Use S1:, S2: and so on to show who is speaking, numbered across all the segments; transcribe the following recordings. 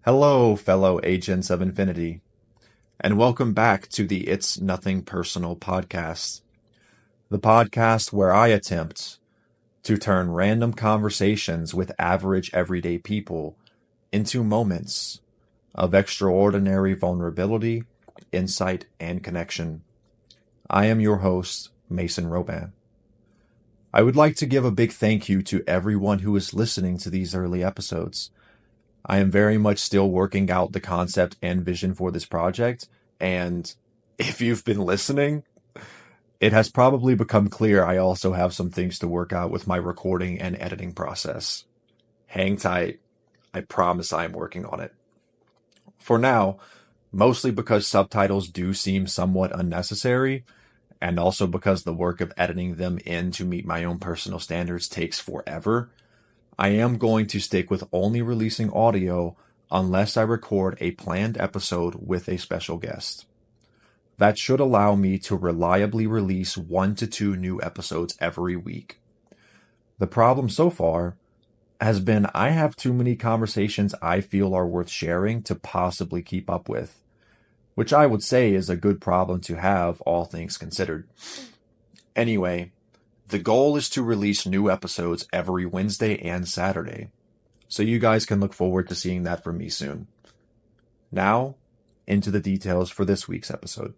S1: Hello, fellow agents of Infinity, and welcome back to the It's Nothing Personal podcast, the podcast where I attempt to turn random conversations with average everyday people into moments of extraordinary vulnerability, insight, and connection. I am your host, Mason Robin. I would like to give a big thank you to everyone who is listening to these early episodes. I am very much still working out the concept and vision for this project, and if you've been listening, it has probably become clear I also have some things to work out with my recording and editing process. Hang tight. I promise I am working on it. For now, mostly because subtitles do seem somewhat unnecessary, and also because the work of editing them in to meet my own personal standards takes forever, I am going to stick with only releasing audio unless I record a planned episode with a special guest. That should allow me to reliably release 1 to 2 new episodes every week. The problem so far has been I have too many conversations I feel are worth sharing to possibly keep up with, which I would say is a good problem to have, all things considered. Anyway, the goal is to release new episodes every Wednesday and Saturday, so you guys can look forward to seeing that from me soon. Now, into the details for this week's episode.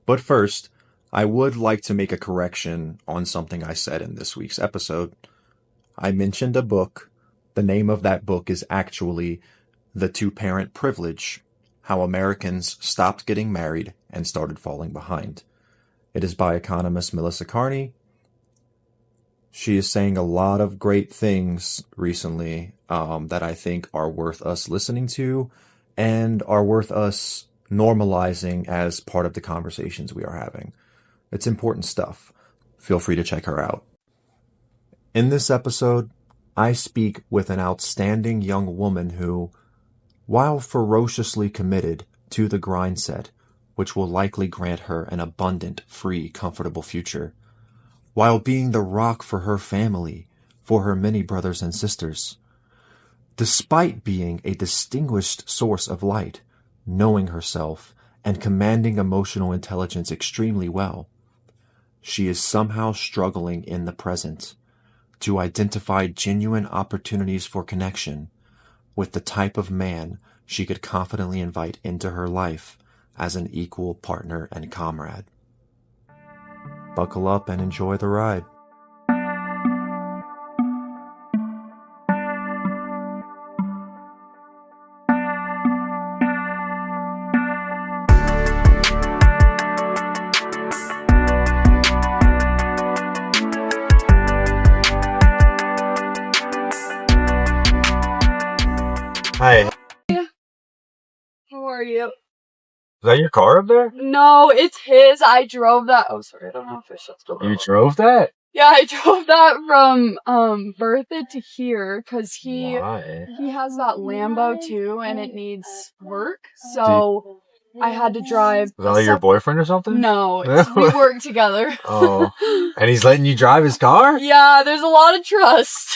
S1: But first, I would like to make a correction on something I said in this week's episode. I mentioned a book. The name of that book is actually The Two-Parent Privilege: How Americans Stopped Getting Married and Started Falling Behind. It is by economist Melissa Kearney. She is saying a lot of great things recently that I think are worth us listening to and are worth us normalizing as part of the conversations we are having. It's important stuff. Feel free to check her out. In this episode, I speak with an outstanding young woman who, while ferociously committed to the grindset, which will likely grant her an abundant, free, comfortable future, while being the rock for her family, for her many brothers and sisters, despite being a distinguished source of light, knowing herself and commanding emotional intelligence extremely well, she is somehow struggling in the present to identify genuine opportunities for connection with the type of man she could confidently invite into her life as an equal partner and comrade. Buckle up and enjoy the ride. Hi.
S2: How are you?
S1: Is that your car up there?
S2: No, it's his. I drove that. Oh, sorry. I don't know if I shut the door.
S1: You drove that?
S2: Yeah, I drove that from Bertha to here because he has that Lambo too, and it needs work. So I had to drive.
S1: Is that like your boyfriend or something?
S2: No, we work together.
S1: Oh, and he's letting you drive his car?
S2: Yeah, there's a lot of trust.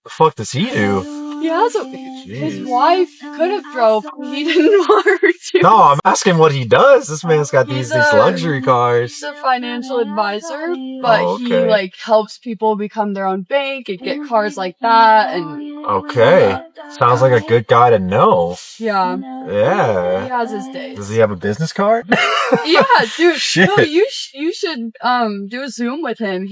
S1: The fuck does he do?
S2: He has his wife could have drove. He didn't want her to.
S1: No, I'm asking what he does. This man's got these luxury cars.
S2: He's a financial advisor, but he helps people become their own bank and get cars like that. And
S1: okay, sounds like a good guy to know.
S2: Yeah.
S1: Yeah.
S2: He has his days.
S1: Does he have a business card?
S2: Yeah, dude.
S1: Shit.
S2: No, you should do a Zoom with him.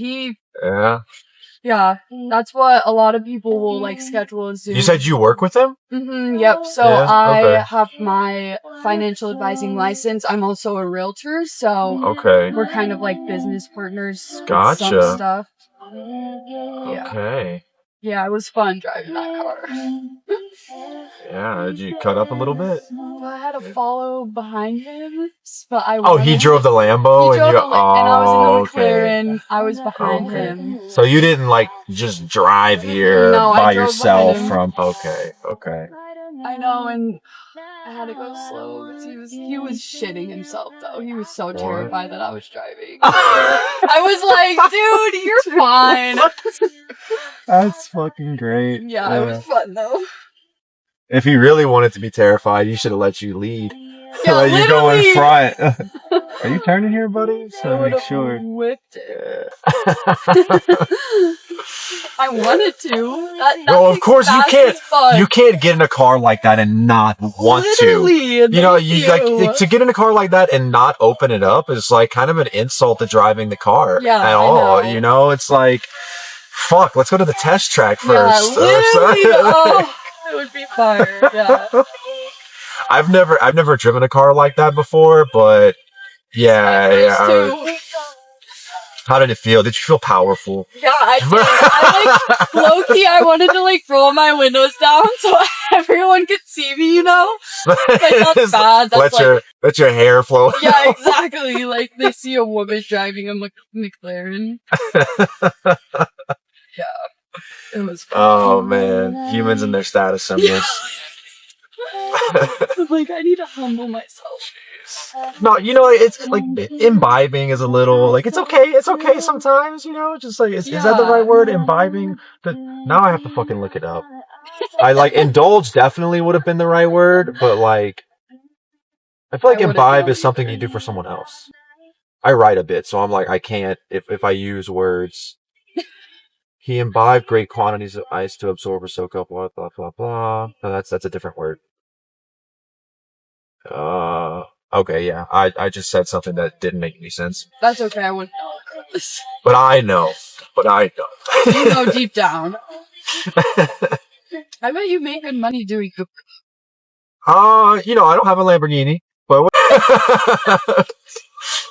S2: Yeah, that's what a lot of people will schedule a Zoom.
S1: You said you work with him?
S2: Yep. So I have my financial advising license. I'm also a realtor, so we're kind of like business partners.
S1: Gotcha.
S2: With some stuff. Yeah.
S1: Okay.
S2: Yeah, it was fun driving that car.
S1: Yeah, did you cut up a little bit?
S2: Well, I had to follow behind him, but I.
S1: Oh, he drove the Lambo,
S2: and I was in the McLaren. I was behind him.
S1: So you didn't just drive here by yourself from? Okay.
S2: I know, and I had to go slow because he was shitting himself though. He was so terrified that I was driving. I was like, dude, you're fine.
S1: That's fucking great.
S2: Yeah, it was fun though.
S1: If he really wanted to be terrified, he should have let you lead.
S2: Yeah,
S1: Let you go in
S2: literally.
S1: front. Are you turning here, buddy? So make sure.
S2: Whipped it. I wanted to. That
S1: No, of
S2: thing's
S1: course you
S2: fast
S1: can't.
S2: as fuck.
S1: You can't get in a car like that and not want
S2: Literally,
S1: to. You know, you like to get in a car like that and not open it up is like kind of an insult to driving the car at all. You know, it's like, fuck, let's go to the test track first.
S2: Yeah, literally. Oh, it would be fire. Yeah.
S1: I've never driven a car like that before, but yeah. How did it feel? Did you feel powerful?
S2: Yeah, I did. I like low-key, I wanted to like roll my windows down so everyone could see me, you know? Like that's bad. That's
S1: let your hair flow.
S2: Yeah, exactly. Like they see a woman driving a McLaren. Yeah. It was fun.
S1: Oh man. Humans and their status symbols.
S2: Like I need to humble myself.
S1: No, you know, it's like imbibing is a little like it's okay sometimes, you know, just like is that the right word? Imbibing? Now I have to fucking look it up. I like indulge definitely would have been the right word, but like I feel like imbibe is something you do for someone else. I write a bit, so I'm like I can't if I use words. He imbibed great quantities of ice to absorb or soak up, blah blah blah blah. No, that's a different word. Okay, yeah. I just said something that didn't make any sense.
S2: That's okay, I wouldn't know.
S1: But I know.
S2: You know deep down. I bet you make good money doing Uber.
S1: You know, I don't have a Lamborghini, but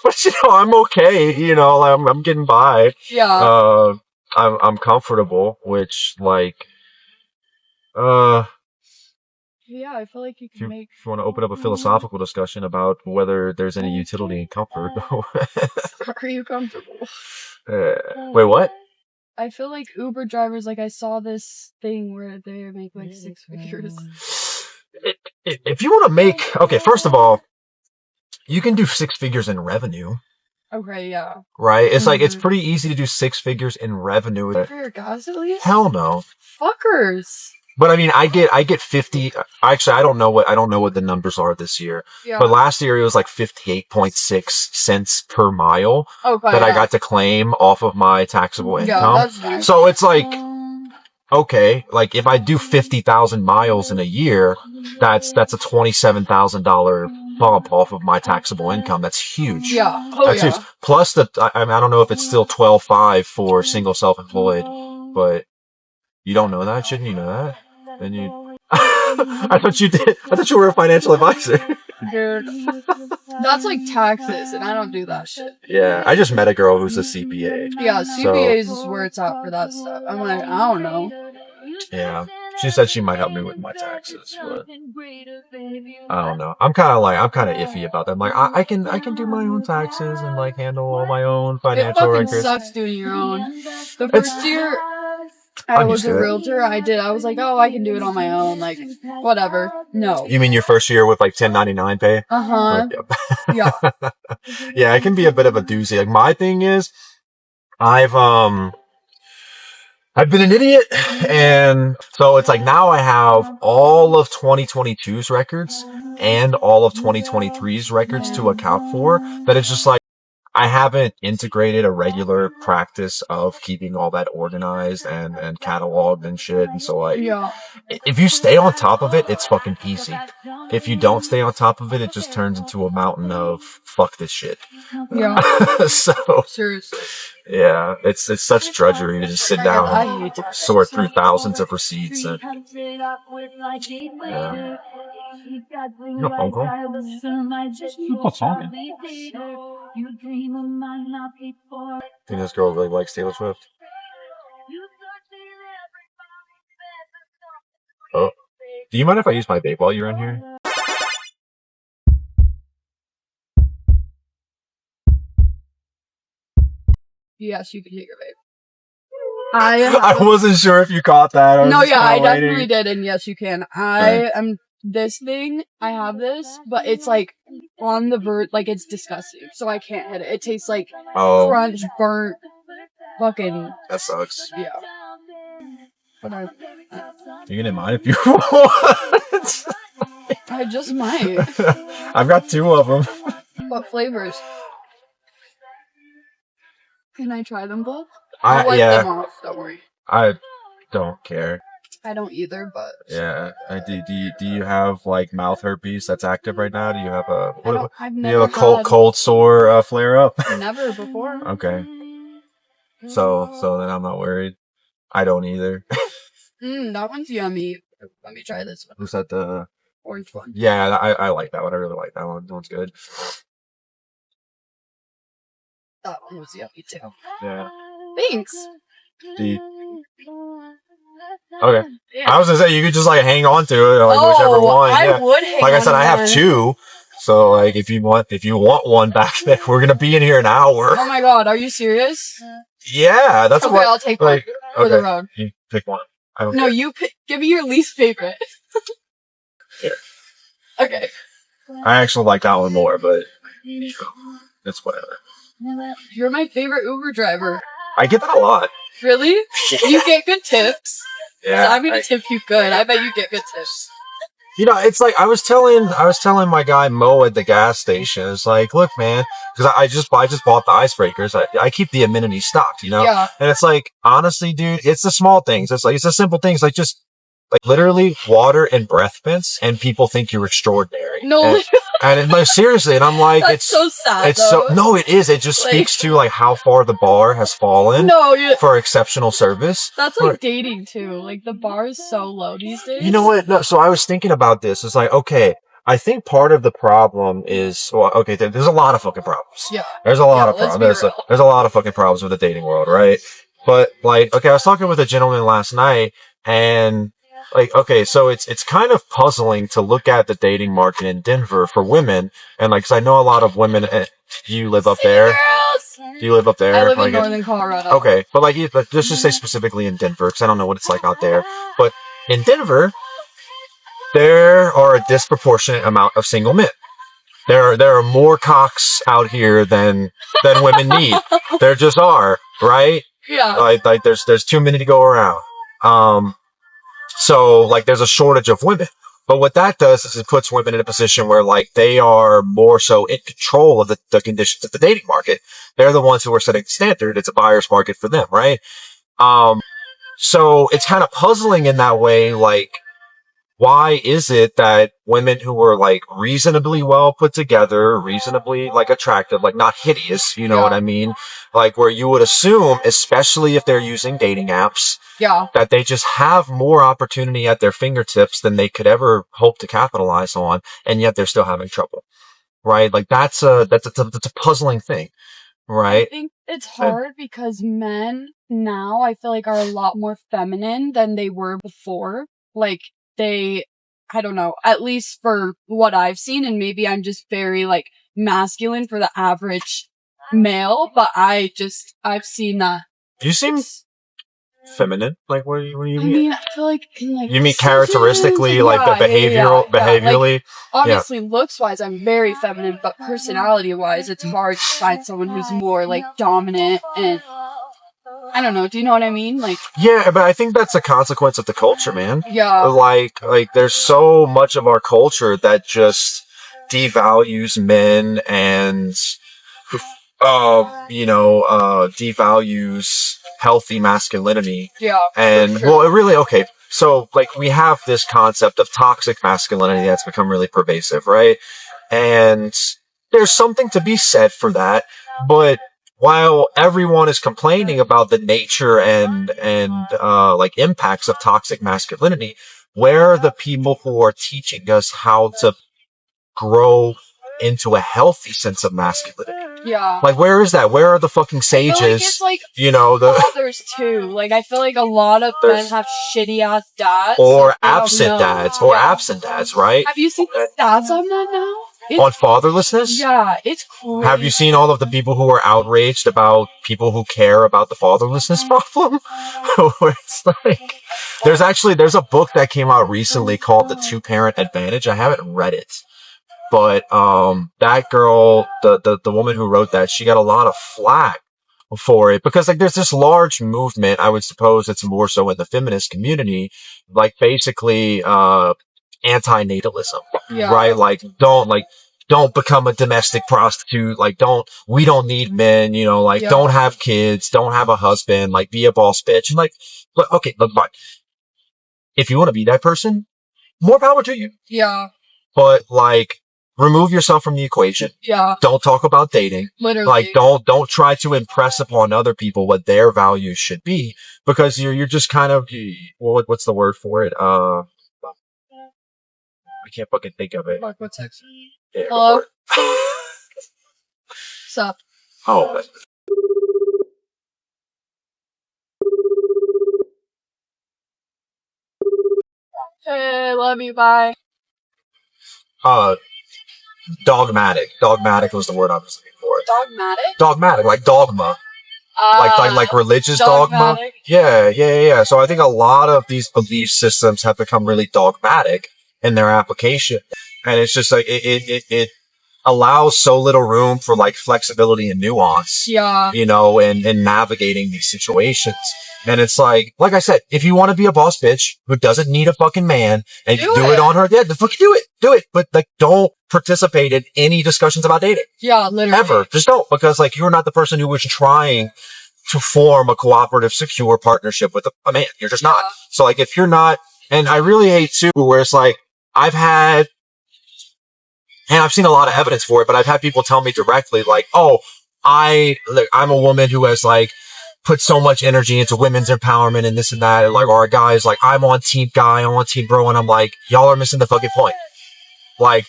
S1: but you know, I'm okay. You know, I'm getting by.
S2: Yeah.
S1: I'm comfortable, which like
S2: yeah, I feel like you can make.
S1: If you want to open up a philosophical discussion about whether there's any utility in comfort.
S2: Are you comfortable?
S1: Wait, what?
S2: I feel like Uber drivers, like I saw this thing where they make like 6 figures.
S1: If you want to make, okay, first of all, you can do 6 figures in revenue.
S2: Okay, yeah.
S1: Right? It's like, it's pretty easy to do 6 figures in revenue.
S2: For your gas at least?
S1: Hell no.
S2: Fuckers.
S1: But I mean, I get 50. Actually, I don't know what the numbers are this year. Yeah. But last year it was like 58.6 cents per mile that I got to claim off of my taxable income. That's nice. So it's like, okay, like if I do 50,000 miles in a year, that's a $27,000 bump off of my taxable income. That's huge.
S2: Yeah.
S1: That's huge. Plus I don't know if it's still 12.5 for single self-employed, but you don't know that? Shouldn't you know that? Then you. I thought you did. I thought you were a financial advisor.
S2: Dude, that's like taxes, and I don't do that shit.
S1: Yeah, I just met a girl who's a CPA.
S2: Yeah, CPAs is where it's at for that stuff. I'm like, I don't know.
S1: Yeah, she said she might help me with my taxes, but I don't know. I'm kind of iffy about that. I'm like, I can do my own taxes and like handle all my own financial records.
S2: It sucks doing your own. The first year I was a realtor, I was like, oh, I can do it on my own, like, whatever. No.
S1: You mean your first year with like 1099 pay?
S2: Uh-huh. Yeah.
S1: Yeah, it can be a bit of a doozy. Like my thing is, I've been an idiot, and so it's like now I have all of 2022's records and all of 2023's records to account for, that it's just like, I haven't integrated a regular practice of keeping all that organized and cataloged and shit. And so like, if you stay on top of it, it's fucking easy. If you don't stay on top of it, it just turns into a mountain of fuck this shit.
S2: Yeah.
S1: So
S2: seriously.
S1: Yeah, it's such drudgery to just sit down and sort through thousands of receipts and yeah. You got a phone call? Who's talking? I think this girl really likes Taylor Swift. Oh. Do you mind if I use my vape while you're in here?
S2: Yes, you can take your vape.
S1: I wasn't sure if you caught that.
S2: I definitely did, and yes, you can. I am this thing. I have this, but it's like on the verge, like it's disgusting, so I can't hit it. It tastes like crunch, burnt, fucking.
S1: That sucks.
S2: Yeah. But
S1: you can mind if you want.
S2: I just might.
S1: I've got 2 of them.
S2: What flavors? Can I try them both? I'll wipe them off, don't worry.
S1: I don't care.
S2: I don't either, but...
S1: Yeah. Do you have, like, mouth herpes that's active right now? Do you have a...
S2: I've
S1: do
S2: never
S1: you have a cold sore flare-up?
S2: Never before.
S1: Okay. So then I'm not worried. I don't either.
S2: That one's yummy. Let me try this one.
S1: Who's that, the...
S2: Orange one.
S1: Yeah, I like that one. I really like that one. That one's good.
S2: That one was yummy, too.
S1: Yeah.
S2: Thanks.
S1: Okay. Yeah. I was gonna say, you could just, like, hang on to it, like, whichever one.
S2: I would hang on.
S1: Like I said, I have 2. So, like, if you want one back there, we're gonna be in here an hour.
S2: Oh my god, are you serious?
S1: Yeah, that's
S2: okay,
S1: what...
S2: I'll take one for the road.
S1: You pick one.
S2: No, you give me your least favorite.
S1: Here.
S2: Okay.
S1: I actually like that one more, but it's whatever.
S2: You're my favorite Uber driver.
S1: I get that a lot.
S2: Really? You get good tips.
S1: Yeah.
S2: I'm gonna tip you good. I bet you get good tips.
S1: You know, it's like I was telling my guy Mo at the gas station. It's like, look, man, because I just bought the icebreakers. I keep the amenities stocked, you know.
S2: Yeah.
S1: And it's like, honestly, dude, it's the small things. It's the simple things, like just like literally water and breath mints, and people think you're extraordinary.
S2: No.
S1: And like seriously, and I'm like,
S2: that's so sad.
S1: It's though. No, it is. It just speaks to like how far the bar has fallen. For exceptional service.
S2: That's like dating too. Like the bar is so low these days.
S1: You know what? No, so I was thinking about this. It's like, okay, I think part of the problem is, well, okay, there's a lot of fucking problems.
S2: Yeah.
S1: There's a lot of problems. There's a lot of fucking problems with the dating world, right? But like, okay, I was talking with a gentleman last night, and like, okay, so it's kind of puzzling to look at the dating market in Denver for women, and like, 'cause I know a lot of women. Do you live up there? Do you live up there?
S2: I live in northern Colorado.
S1: Okay, but like, let's just say specifically in Denver, because I don't know what it's like out there. But in Denver, there are a disproportionate amount of single men. There are more cocks out here than women need. There just are, right?
S2: Yeah.
S1: Like there's too many to go around. So like there's a shortage of women. But what that does is it puts women in a position where like they are more so in control of the conditions of the dating market. They're the ones who are setting the standard. It's a buyer's market for them, right? So it's kind of puzzling in that way, like, why is it that women who are like reasonably well put together, reasonably like attractive, like not hideous, you know what I mean? Like where you would assume, especially if they're using dating apps, that they just have more opportunity at their fingertips than they could ever hope to capitalize on, and yet they're still having trouble, right? Like that's a puzzling thing, right?
S2: I think it's hard because men now I feel like are a lot more feminine than they were before. Like I don't know, at least for what I've seen, and maybe I'm just very like masculine for the average male, but I've seen that.
S1: You seem feminine. Like, what do you mean?
S2: I mean, I feel like
S1: you mean characteristically, like the behaviorally?
S2: Like, obviously, looks-wise, I'm very feminine, but personality-wise, it's hard to find someone who's more like dominant and. I don't know. Do you know what I mean? Like,
S1: yeah, but I think that's a consequence of the culture, man.
S2: Yeah.
S1: Like there's so much of our culture that just devalues men and, devalues healthy masculinity.
S2: Yeah.
S1: And, well, it really, okay. So, like, we have this concept of toxic masculinity that's become really pervasive, right? And there's something to be said for that, but while everyone is complaining about the nature and like impacts of toxic masculinity, where are the people who are teaching us how to grow into a healthy sense of masculinity?
S2: Yeah.
S1: Like, where is that? Where are the fucking sages? I feel like
S2: it's like
S1: the
S2: fathers too. Like, I feel like a lot of men have shitty ass dads,
S1: or absent dads, absent dads, right?
S2: Have you seen the stats on that now?
S1: On fatherlessness?
S2: Yeah, it's crazy.
S1: Have you seen all of the people who are outraged about people who care about the fatherlessness problem? Where it's like, there's a book that came out recently called The Two-Parent Advantage. I haven't read it, but that girl, the woman who wrote that, she got a lot of flack for it because like there's this large movement. I would suppose it's more so in the feminist community, like basically
S3: anti-natalism, right? Like, don't become a domestic prostitute. Like, we don't need men, you know, like, don't have kids, don't have a husband, like, be a boss bitch. And like, look, okay, look, but if you want to be that person, more power to you.
S2: Yeah.
S3: But like, remove yourself from the equation.
S2: Yeah.
S3: Don't talk about dating.
S2: Literally.
S3: Like, don't try to impress upon other people what their values should be, because you're just kind of, what's the word for it? I can't fucking think of it.
S2: Mark, what's next?
S3: Yeah,
S2: hello? Sup?
S3: Oh.
S2: Hey, love you, bye.
S3: Dogmatic. Dogmatic was the word I was looking for.
S2: Dogmatic?
S3: Dogmatic, like dogma. Like religious
S2: dogmatic.
S3: dogma. Yeah. So I think a lot of these belief systems have become really dogmatic in their application. And it's just like, it allows so little room for like flexibility and nuance.
S2: Yeah.
S3: You know, and navigating these situations. And it's like I said, if you want to be a boss bitch who doesn't need a fucking man and do it on her, yeah, fucking do it. But like, don't participate in any discussions about dating.
S2: Yeah, literally.
S3: Ever. Just don't, because like, you're not the person who was trying to form a cooperative, secure partnership with a man. You're just not. So like, if you're not, and I really hate too, where it's like, I've seen a lot of evidence for it, but I've had people tell me directly, like, oh, I'm a woman who has like put so much energy into women's empowerment and this and that. And like, or a guy is like, I'm on team guy, I'm on team bro. And I'm like, y'all are missing the fucking point. Like,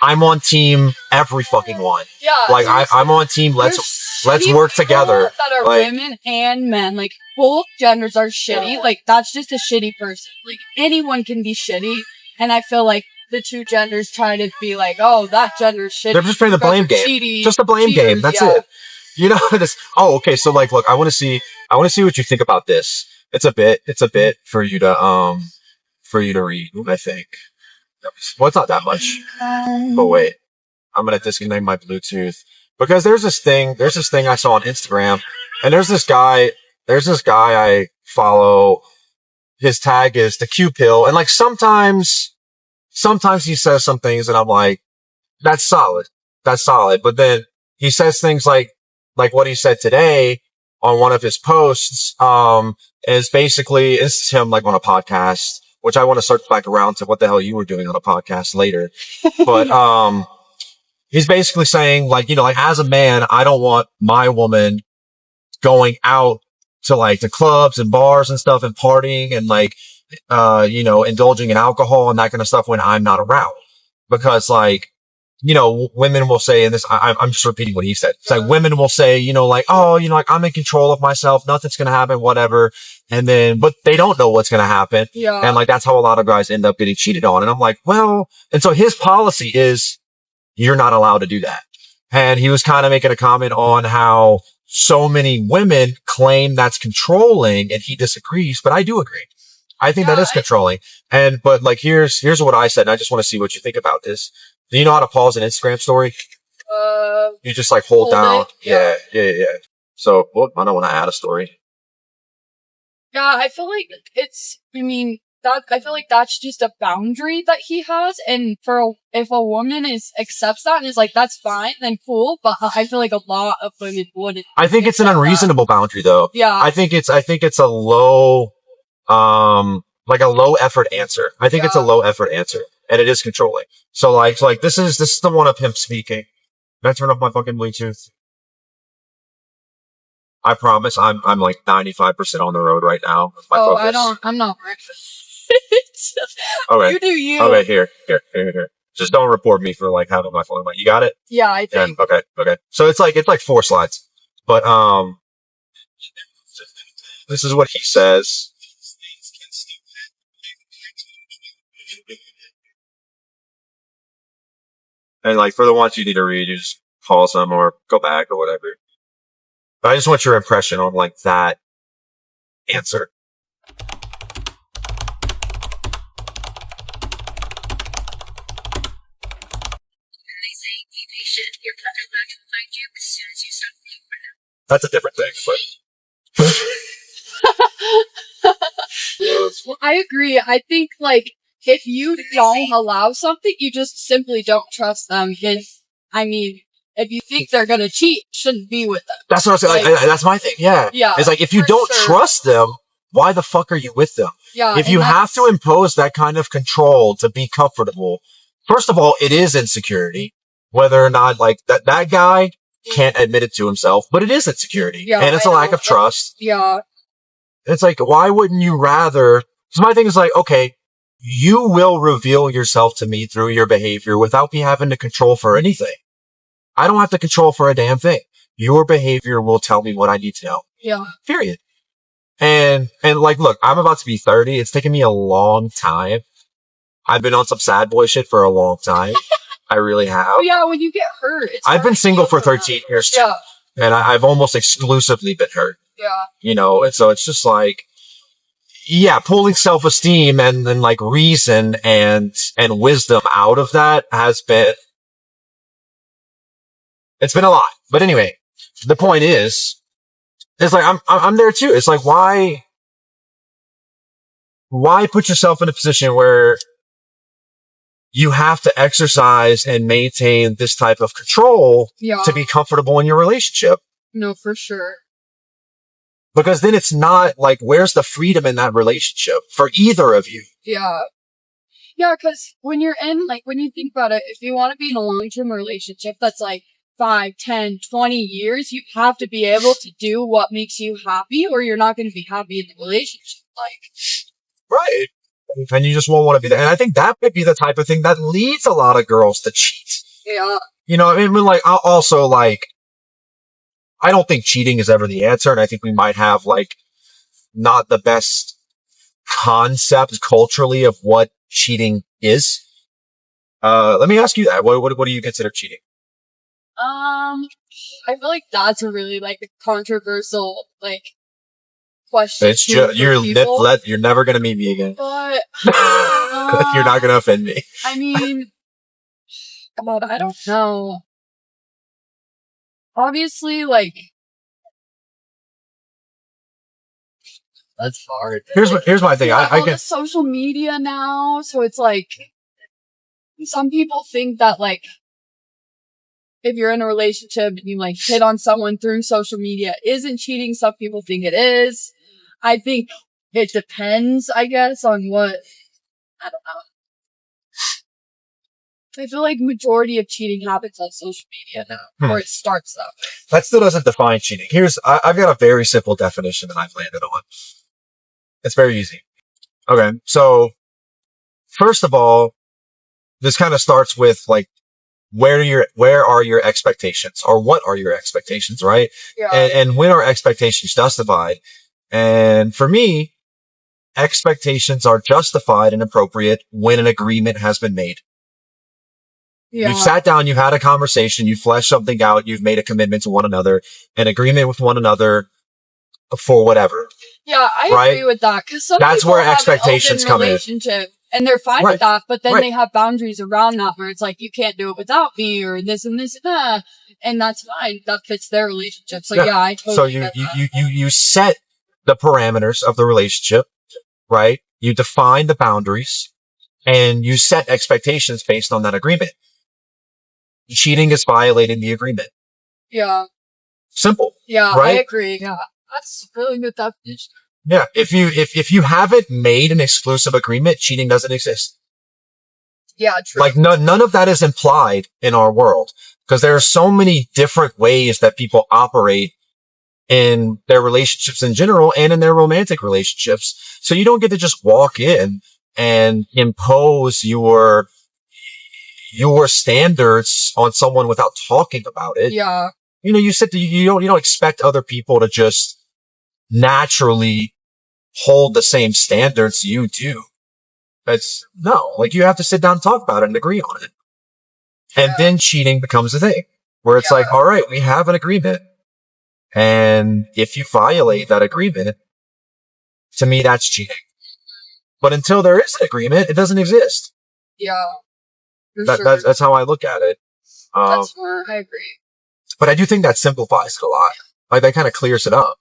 S3: I'm on team every fucking one. Yeah. Like, I'm on team, let's work together.
S2: That are like, women and men. Like, both genders are shitty. Like, that's just a shitty person. Like, anyone can be shitty. And I feel like the two genders try to be like, oh, that gender's shitty.
S3: They're just playing the blame game. Just a blame game. That's it. You know, this. Oh, okay. So like, look, I want to see what you think about this. It's a bit for you to read, I think. Well, it's not that much. But wait, I'm going to disconnect my Bluetooth, because there's this thing I saw on Instagram, and there's this guy I follow. His tag is the Q pill. And like, sometimes he says some things and I'm like, that's solid. But then he says things like what he said today on one of his posts, is basically, it's him like on a podcast, which I want to circle back around to what the hell you were doing on a podcast later. But, he's basically saying, like, you know, like, as a man, I don't want my woman going out to like the clubs and bars and stuff and partying and like, you know, indulging in alcohol and that kind of stuff when I'm not around. Because like, you know, women will say, and this, I'm just repeating what he said. It's like, women will say, you know, like, oh, you know, like, I'm in control of myself. Nothing's going to happen, whatever. And then, but they don't know what's going to happen. Yeah. And like, that's how a lot of guys end up getting cheated on. And I'm like, well, and so his policy is, you're not allowed to do that. And he was kind of making a comment on how so many women claim that's controlling, and he disagrees, but I do agree. I think that is controlling. But like, here's what I said, and I just want to see what you think about this. Do you know how to pause an Instagram story? You just like hold down. Yeah. So, well, I don't want to add a story.
S2: Yeah, I feel like I feel like that's just a boundary that he has, and if a woman accepts that and is like, that's fine, then cool. But I feel like a lot of women wouldn't.
S3: I think it's an unreasonable boundary, though. Yeah. I think it's a low, like a low effort answer. I think it's a low effort answer, and it is controlling. So like this is the one of him speaking. Can I turn off my fucking Bluetooth? I promise I'm like 95% on the road right now.
S2: Focus. I'm not.
S3: Okay.
S2: You do you.
S3: Okay, here. Just don't report me for like having my phone. You got it?
S2: Yeah, I think.
S3: Yeah, okay. So it's like 4 slides. But this is what he says. And like, for the ones you need to read, you just pause them or go back or whatever. But I just want your impression on like that answer. That's a different thing, but
S2: I agree. I think like if you don't allow something, you just simply don't trust them. If you think they're gonna cheat, shouldn't be with them.
S3: That's what I'm saying. Like, that's my thing. Yeah. It's like, if you don't trust them, why the fuck are you with them?
S2: Yeah.
S3: If you have to impose that kind of control to be comfortable, first of all, it is insecurity. Whether or not, like, that guy can't admit it to himself, but it is insecurity.
S2: Yeah,
S3: and it's a lack of trust.
S2: Yeah.
S3: It's like, why wouldn't you rather? Because my thing is like, okay, you will reveal yourself to me through your behavior without me having to control for anything. I don't have to control for a damn thing. Your behavior will tell me what I need to know.
S2: Yeah.
S3: Period. And like, look, I'm about to be 30. It's taken me a long time. I've been on some sad boy shit for a long time. I really have.
S2: Yeah, when you get hurt.
S3: I've been single for 13 years too.
S2: Yeah.
S3: And I've almost exclusively been hurt.
S2: Yeah.
S3: You know, and so it's just like, yeah, pulling self-esteem and then like reason and wisdom out of that it's been a lot. But anyway, the point is, it's like, I'm there too. It's like, why put yourself in a position where you have to exercise and maintain this type of control to be comfortable in your relationship?
S2: No, for sure.
S3: Because then it's not like, where's the freedom in that relationship for either of you?
S2: Yeah. Yeah, because when you think about it, if you want to be in a long-term relationship that's like 5, 10, 20 years, you have to be able to do what makes you happy, or you're not going to be happy in the relationship.
S3: Right. And you just won't want to be there. And I think that might be the type of thing that leads a lot of girls to cheat.
S2: Yeah.
S3: You know, I mean, like, also, like, I don't think cheating is ever the answer, and I think we might have, like, not the best concept culturally of what cheating is. Let me ask you that. What do you consider cheating?
S2: I feel like that's a really, like, a controversial, like, question.
S3: It's just, you're never gonna meet me again.
S2: But,
S3: you're not gonna offend me.
S2: I mean, God, I don't know. Obviously, like, that's hard.
S3: Here's my thing. I
S2: get social media now, so it's like, some people think that, like, if you're in a relationship and you, like, hit on someone through social media isn't cheating. Some people think it is. I think it depends, I guess, on what, I don't know. I feel like majority of cheating happens on social media now, or it starts that way.
S3: That still doesn't define cheating. I've got a very simple definition that I've landed on. It's very easy. Okay, so first of all, this kind of starts with, like, where are your expectations, or what are your expectations, right?
S2: Yeah.
S3: And when are expectations justified? And for me, expectations are justified and appropriate when an agreement has been made. Yeah. You've sat down, you've had a conversation, you've fleshed something out, you've made a commitment to one another, an agreement with one another for whatever.
S2: Yeah, I agree with that. Because
S3: that's where expectations come in.
S2: And they're fine with that, but then they have boundaries around that where it's like, you can't do it without me, or this and this and that. And that's fine. That fits their relationship. So yeah, I totally get that.
S3: You set the parameters of the relationship, right? You define the boundaries, and you set expectations based on that agreement. Cheating is violating the agreement.
S2: Yeah.
S3: Simple.
S2: Yeah,
S3: right?
S2: I agree. Yeah. That's really good definition.
S3: Yeah. If you haven't made an exclusive agreement, cheating doesn't exist.
S2: Yeah, true.
S3: Like, none of that is implied in our world, because there are so many different ways that people operate in their relationships in general and in their romantic relationships. So you don't get to just walk in and impose your standards on someone without talking about it.
S2: Yeah.
S3: You know, you don't expect other people to just naturally hold the same standards you do. Like, you have to sit down and talk about it and agree on it. Yeah. And then cheating becomes a thing where it's like, all right, we have an agreement. And if you violate that agreement, to me, that's cheating. But until there is an agreement, it doesn't exist.
S2: Yeah.
S3: That's how I look at it.
S2: That's where I agree.
S3: But I do think that simplifies it a lot. Like, that kind of clears it up.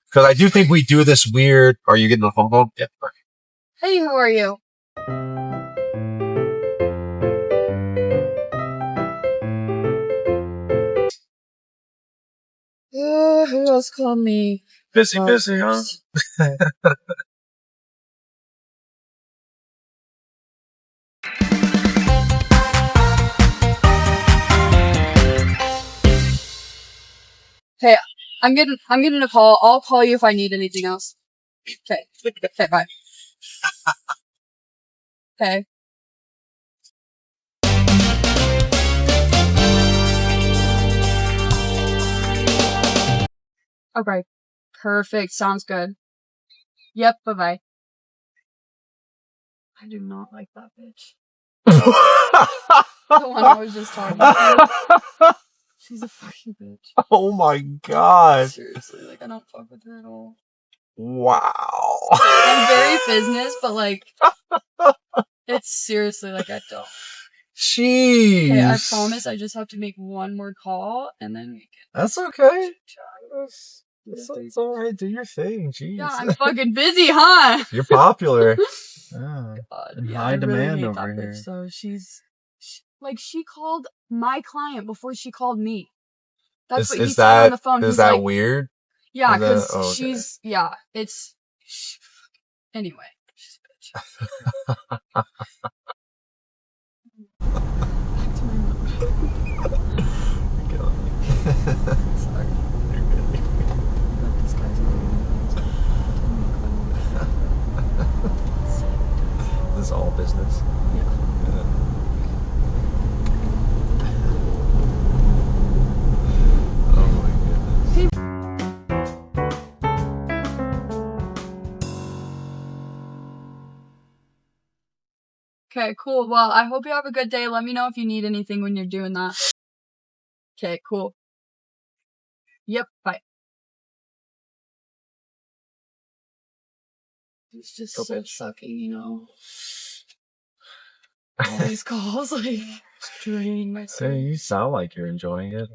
S3: Because I do think we do this weird... Are you getting a phone call? Yeah.
S2: Hey, how are you? else called me?
S3: Busy, huh?
S2: Hey, I'm getting a call. I'll call you if I need anything else. Okay. Okay, bye. Okay. Okay. Perfect. Sounds good. Yep, bye-bye. I do not like that bitch. The one I was just talking to. She's a fucking bitch.
S3: Oh my god.
S2: Seriously, like, I don't fuck with her at all.
S3: Wow.
S2: I'm very business, but, like, it's seriously, like, I don't.
S3: Jeez.
S2: Okay, I promise I just have to make one more call, and then we can...
S3: That's okay. It's alright, do your thing, jeez.
S2: Yeah, I'm fucking busy, huh?
S3: You're popular. Oh,
S2: God,
S3: in
S2: yeah,
S3: high
S2: I really
S3: demand
S2: hate
S3: over
S2: that
S3: here.
S2: bitch, so she called my client before she called me. That's what he said on the phone.
S3: Is
S2: He's
S3: that
S2: like,
S3: weird?
S2: yeah, because
S3: okay.
S2: she's, yeah, it's, anyway, she's a bitch. Back to my mom.
S3: You're killing me.
S2: Sorry.
S3: You're good.
S2: But this guy's
S3: This is all business.
S2: Yeah.
S3: Oh my goodness.
S2: Okay, cool. Well, I hope you have a good day. Let me know if you need anything when you're doing that. Okay, cool. Yep, bye. It's just so sucking, you know. All these calls, like, draining my soul.
S3: Hey, you sound like you're enjoying it.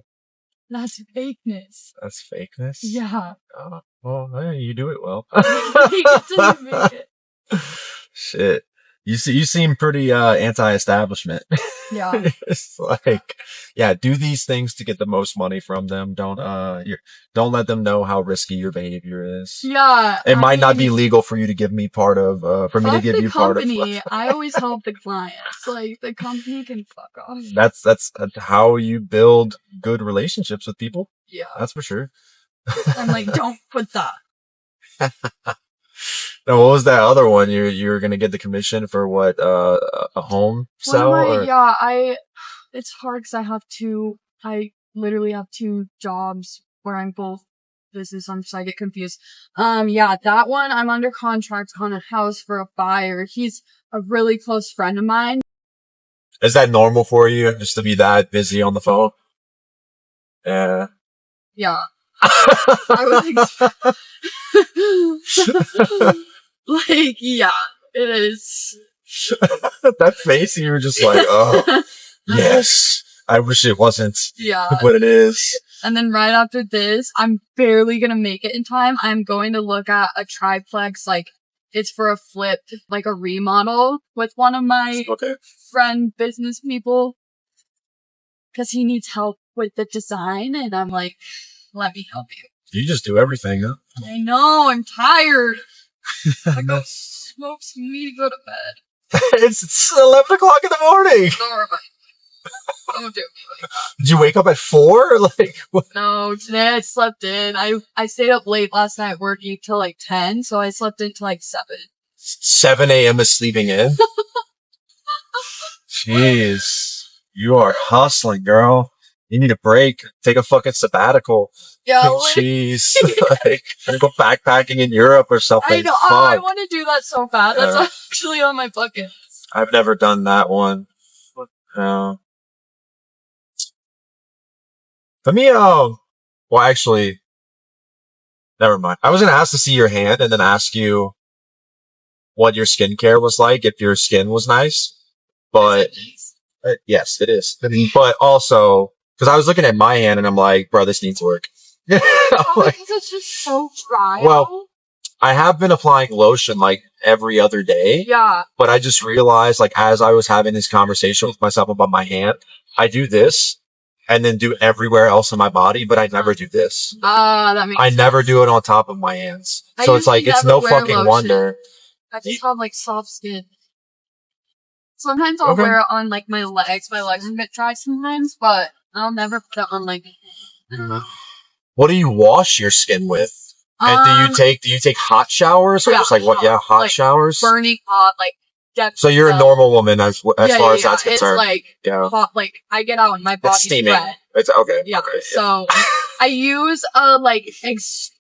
S2: That's fakeness.
S3: That's fakeness?
S2: Yeah.
S3: Oh, well, hey, you do it well.
S2: Make it till you make it.
S3: Shit. You seem pretty anti-establishment.
S2: Yeah.
S3: It's like, yeah, do these things to get the most money from them. Don't let them know how risky your behavior is.
S2: Yeah.
S3: It might not be legal for you to give me part of for me to give you part of.
S2: Fuck the company. I always help the clients. Like, the company can fuck off.
S3: That's how you build good relationships with people.
S2: Yeah.
S3: That's for sure.
S2: I'm like, don't put that.
S3: Now, what was that other one? You were gonna get the commission for what? A home sell?
S2: It's hard because I literally have 2 jobs where I'm both business. I get confused. Yeah, that one I'm under contract on a house for a buyer. He's a really close friend of mine.
S3: Is that normal for you, just to be that busy on the phone? Yeah.
S2: Yeah. I would like, yeah, it is.
S3: That face, you were just like, oh, yes. I wish it wasn't.
S2: Yeah.
S3: But it is.
S2: And then right after this, I'm barely gonna make it in time. I'm going to look at a triplex, like, it's for a flip, like a remodel with one of my friend business people. Because he needs help with the design, and I'm like, let me help you.
S3: You just do everything, huh?
S2: I know, I'm tired. I go smoke some weed and go to bed.
S3: It's 11 o'clock in the morning.
S2: Don't do it like that.
S3: Did you wake up at 4? Like, what?
S2: No, today I slept in. I stayed up late last night working till like 10, so I slept in till like 7.
S3: 7 a.m. is sleeping in? Jeez. You are hustling, girl. You need a break. Take a fucking sabbatical.
S2: Yeah,
S3: jeez. Like, go backpacking in Europe or something.
S2: I know. Oh, I want to do that so bad. That's actually on my bucket.
S3: I've never done that one. No. Let me, well, actually, never mind. I was going to ask to see your hand and then ask you what your skincare was like, if your skin was nice. But, yes, it is. But also, because I was looking at my hand and I'm like, bro, this needs work.
S2: Like, because it's just so dry.
S3: Well, I have been applying lotion like every other day.
S2: Yeah.
S3: But I just realized, like, as I was having this conversation with myself about my hand, I do this, and then do everywhere else in my body, but I never do this.
S2: That makes
S3: I
S2: sense.
S3: never do it on top of my hands. So it's like, it's no fucking wonder.
S2: I just have like soft skin. Sometimes I'll wear it on like my legs. My legs are a bit dry sometimes, but I'll never put it on like, I don't know.
S3: What do you wash your skin with? And do you take hot showers or just like what? Yeah, hot showers.
S2: Burning hot, like.
S3: So you're a normal woman as far as that's concerned.
S2: It's like hot, like I get out and my body's
S3: steaming.
S2: red.
S3: It's okay.
S2: Yeah.
S3: Okay,
S2: so I use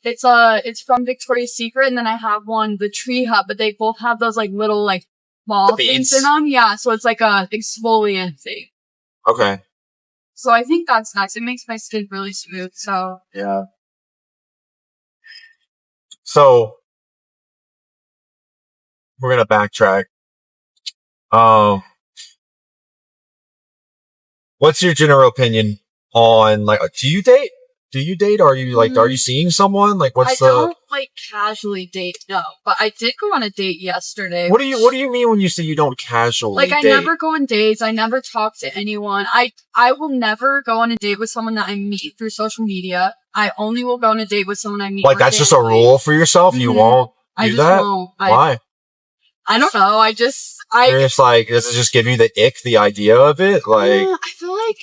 S2: it's from Victoria's Secret, and then I have one, the Tree Hut, but they both have those like little like ball things in them. Yeah. So it's like a exfoliant thing.
S3: Okay.
S2: So I think that's nice. It makes my skin really smooth. So
S3: yeah. So we're gonna backtrack. What's your general opinion on like? Do you date? Do you date? Or are you like? Are you seeing someone? Like, what's
S2: I don't like casually date. No, but I did go on a date yesterday.
S3: What do you mean when you say you don't casually?
S2: Like, I never go on dates. I never talk to anyone. I will never go on a date with someone that I meet through social media. I only will go on a date with someone I meet.
S3: Like, that's just a rule for yourself. You won't do that.
S2: Won't.
S3: Why?
S2: I don't know. You're
S3: just like, does it just give you the ick, the idea of it? Like,
S2: I feel like,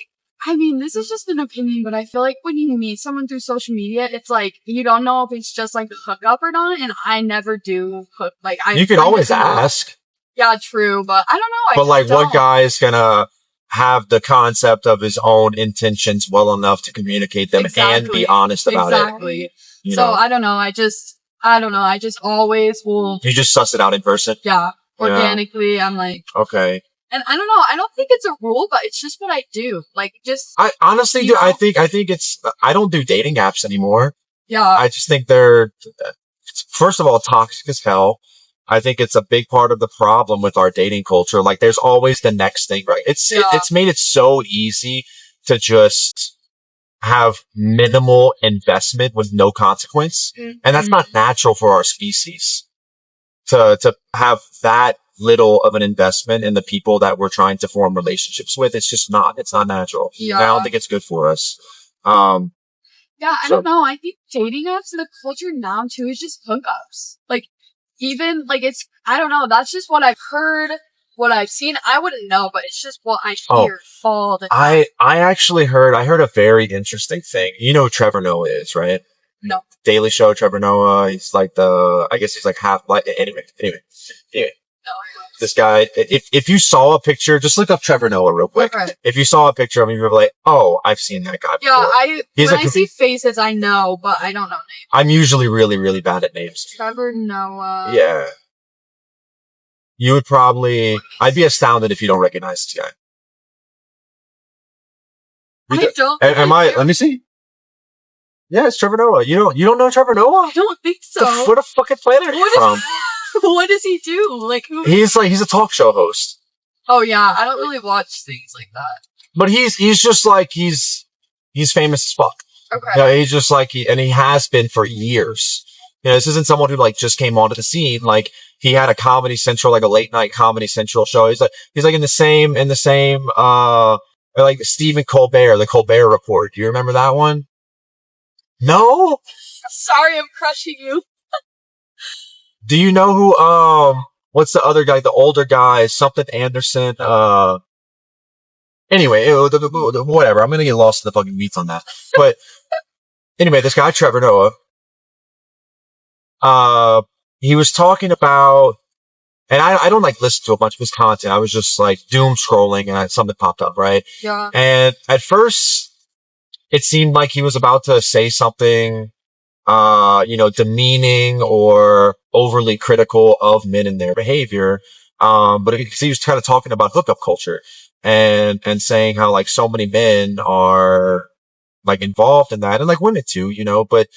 S2: I mean, this is just an opinion, but I feel like when you meet someone through social media, it's like, you don't know if it's just like a hookup or not, and I never do
S3: you can always ask.
S2: Yeah, true, but I don't know.
S3: But like, what guy is gonna have the concept of his own intentions well enough to communicate them and be honest about it?
S2: Exactly. So, I don't know. I don't know. I just always will.
S3: You just suss it out in person?
S2: Yeah. Organically, I'm like.
S3: Okay.
S2: And I don't know. I don't think it's a rule, but it's just what I do. Like, just.
S3: I honestly do. I think it's. I don't do dating apps anymore.
S2: Yeah.
S3: I just think they're, first of all, toxic as hell. I think it's a big part of the problem with our dating culture. Like, there's always the next thing, right? It's made it so easy to just have minimal investment with no consequence. And that's not natural for our species to have that little of an investment in the people that we're trying to form relationships with. It's just not, it's not natural. Yeah. I don't think it's good for us.
S2: Yeah, I don't know. I think dating apps and the culture now too is just hookups. Like, even like I don't know. That's just what I've heard, what I've seen. I wouldn't know, but it's just what I hear all the time.
S3: I actually heard a very interesting thing. You know who Trevor Noah is, right?
S2: No.
S3: Daily Show, Trevor Noah. He's like I guess he's like half like, anyway.
S2: No.
S3: This guy, if you saw a picture, just look up Trevor Noah real quick. Okay. If you saw a picture of him, you're like, oh, I've seen that guy before.
S2: Yeah, when I see faces, I know, but I don't know names.
S3: I'm usually really, really bad at names.
S2: Trevor Noah.
S3: Yeah. You would probably, I'd be astounded if you don't recognize this guy. Let me see. Yeah, it's Trevor Noah. You don't know Trevor Noah?
S2: I don't think so.
S3: Where the fucking planet are you from?
S2: What does he do? Like,
S3: he's a talk show host.
S2: Oh yeah, I don't really watch things like that.
S3: But he's just like, he's famous as fuck.
S2: Okay.
S3: You know, he's just like, and he has been for years. You know, this isn't someone who like just came onto the scene. Like, he had a Comedy Central, like a late night Comedy Central show. He's like in the same, like Stephen Colbert, the Colbert Report. Do you remember that one? No?
S2: Sorry, I'm crushing you.
S3: Do you know who, what's the other guy, the older guy, something Anderson, anyway, whatever, I'm gonna get lost in the fucking weeds on that. But, anyway, this guy, Trevor Noah, he was talking about, and I don't like listen to a bunch of his content, I was just like doom scrolling and something popped up, right?
S2: Yeah.
S3: And at first, it seemed like he was about to say something, demeaning or overly critical of men and their behavior. But he was kind of talking about hookup culture and saying how like so many men are like involved in that and like women too, but,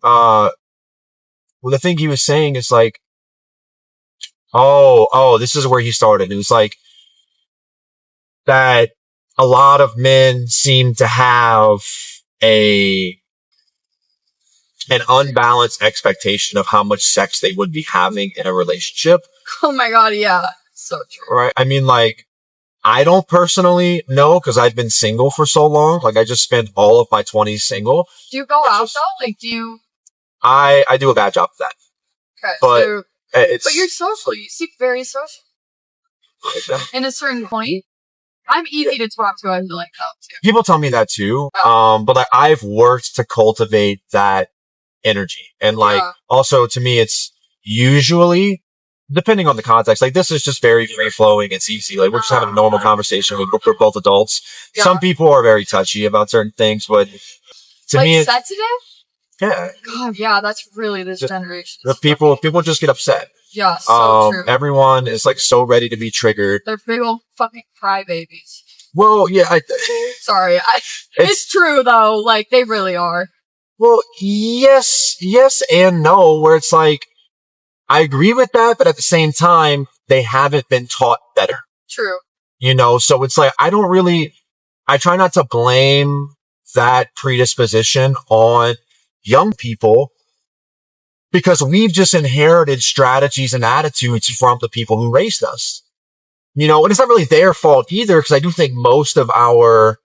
S3: well, the thing he was saying is like, this is where he started. It was like that a lot of men seem to have an unbalanced expectation of how much sex they would be having in a relationship.
S2: Oh my god, yeah. So true.
S3: Right? I mean, like, I don't personally know because I've been single for so long. Like, I just spent all of my 20s single.
S2: Do you go out though? Like, do you?
S3: I do a bad job of that.
S2: Okay,
S3: but
S2: so,
S3: it's.
S2: But you're social. You seem very social. In a certain point, I'm easy to talk to. I feel like that too.
S3: People tell me that too.
S2: Oh.
S3: But like, I've worked to cultivate that energy, and like also to me, it's usually. Depending on the context, like this is just very free flowing. It's easy. Like we're just having a normal conversation. We're both adults. Yeah. Some people are very touchy about certain things, but to
S2: like
S3: me,
S2: sensitive.
S3: Yeah.
S2: God, yeah, that's really this generation.
S3: The people just get upset.
S2: Yeah, so true.
S3: Everyone is like so ready to be triggered.
S2: They're big old fucking crybabies.
S3: Well, yeah.
S2: Sorry, it's true though. Like they really are.
S3: Well, yes and no. Where it's like. I agree with that, but at the same time, they haven't been taught better.
S2: True.
S3: You know, so it's like, I try not to blame that predisposition on young people because we've just inherited strategies and attitudes from the people who raised us. You know, and it's not really their fault either because I do think most of our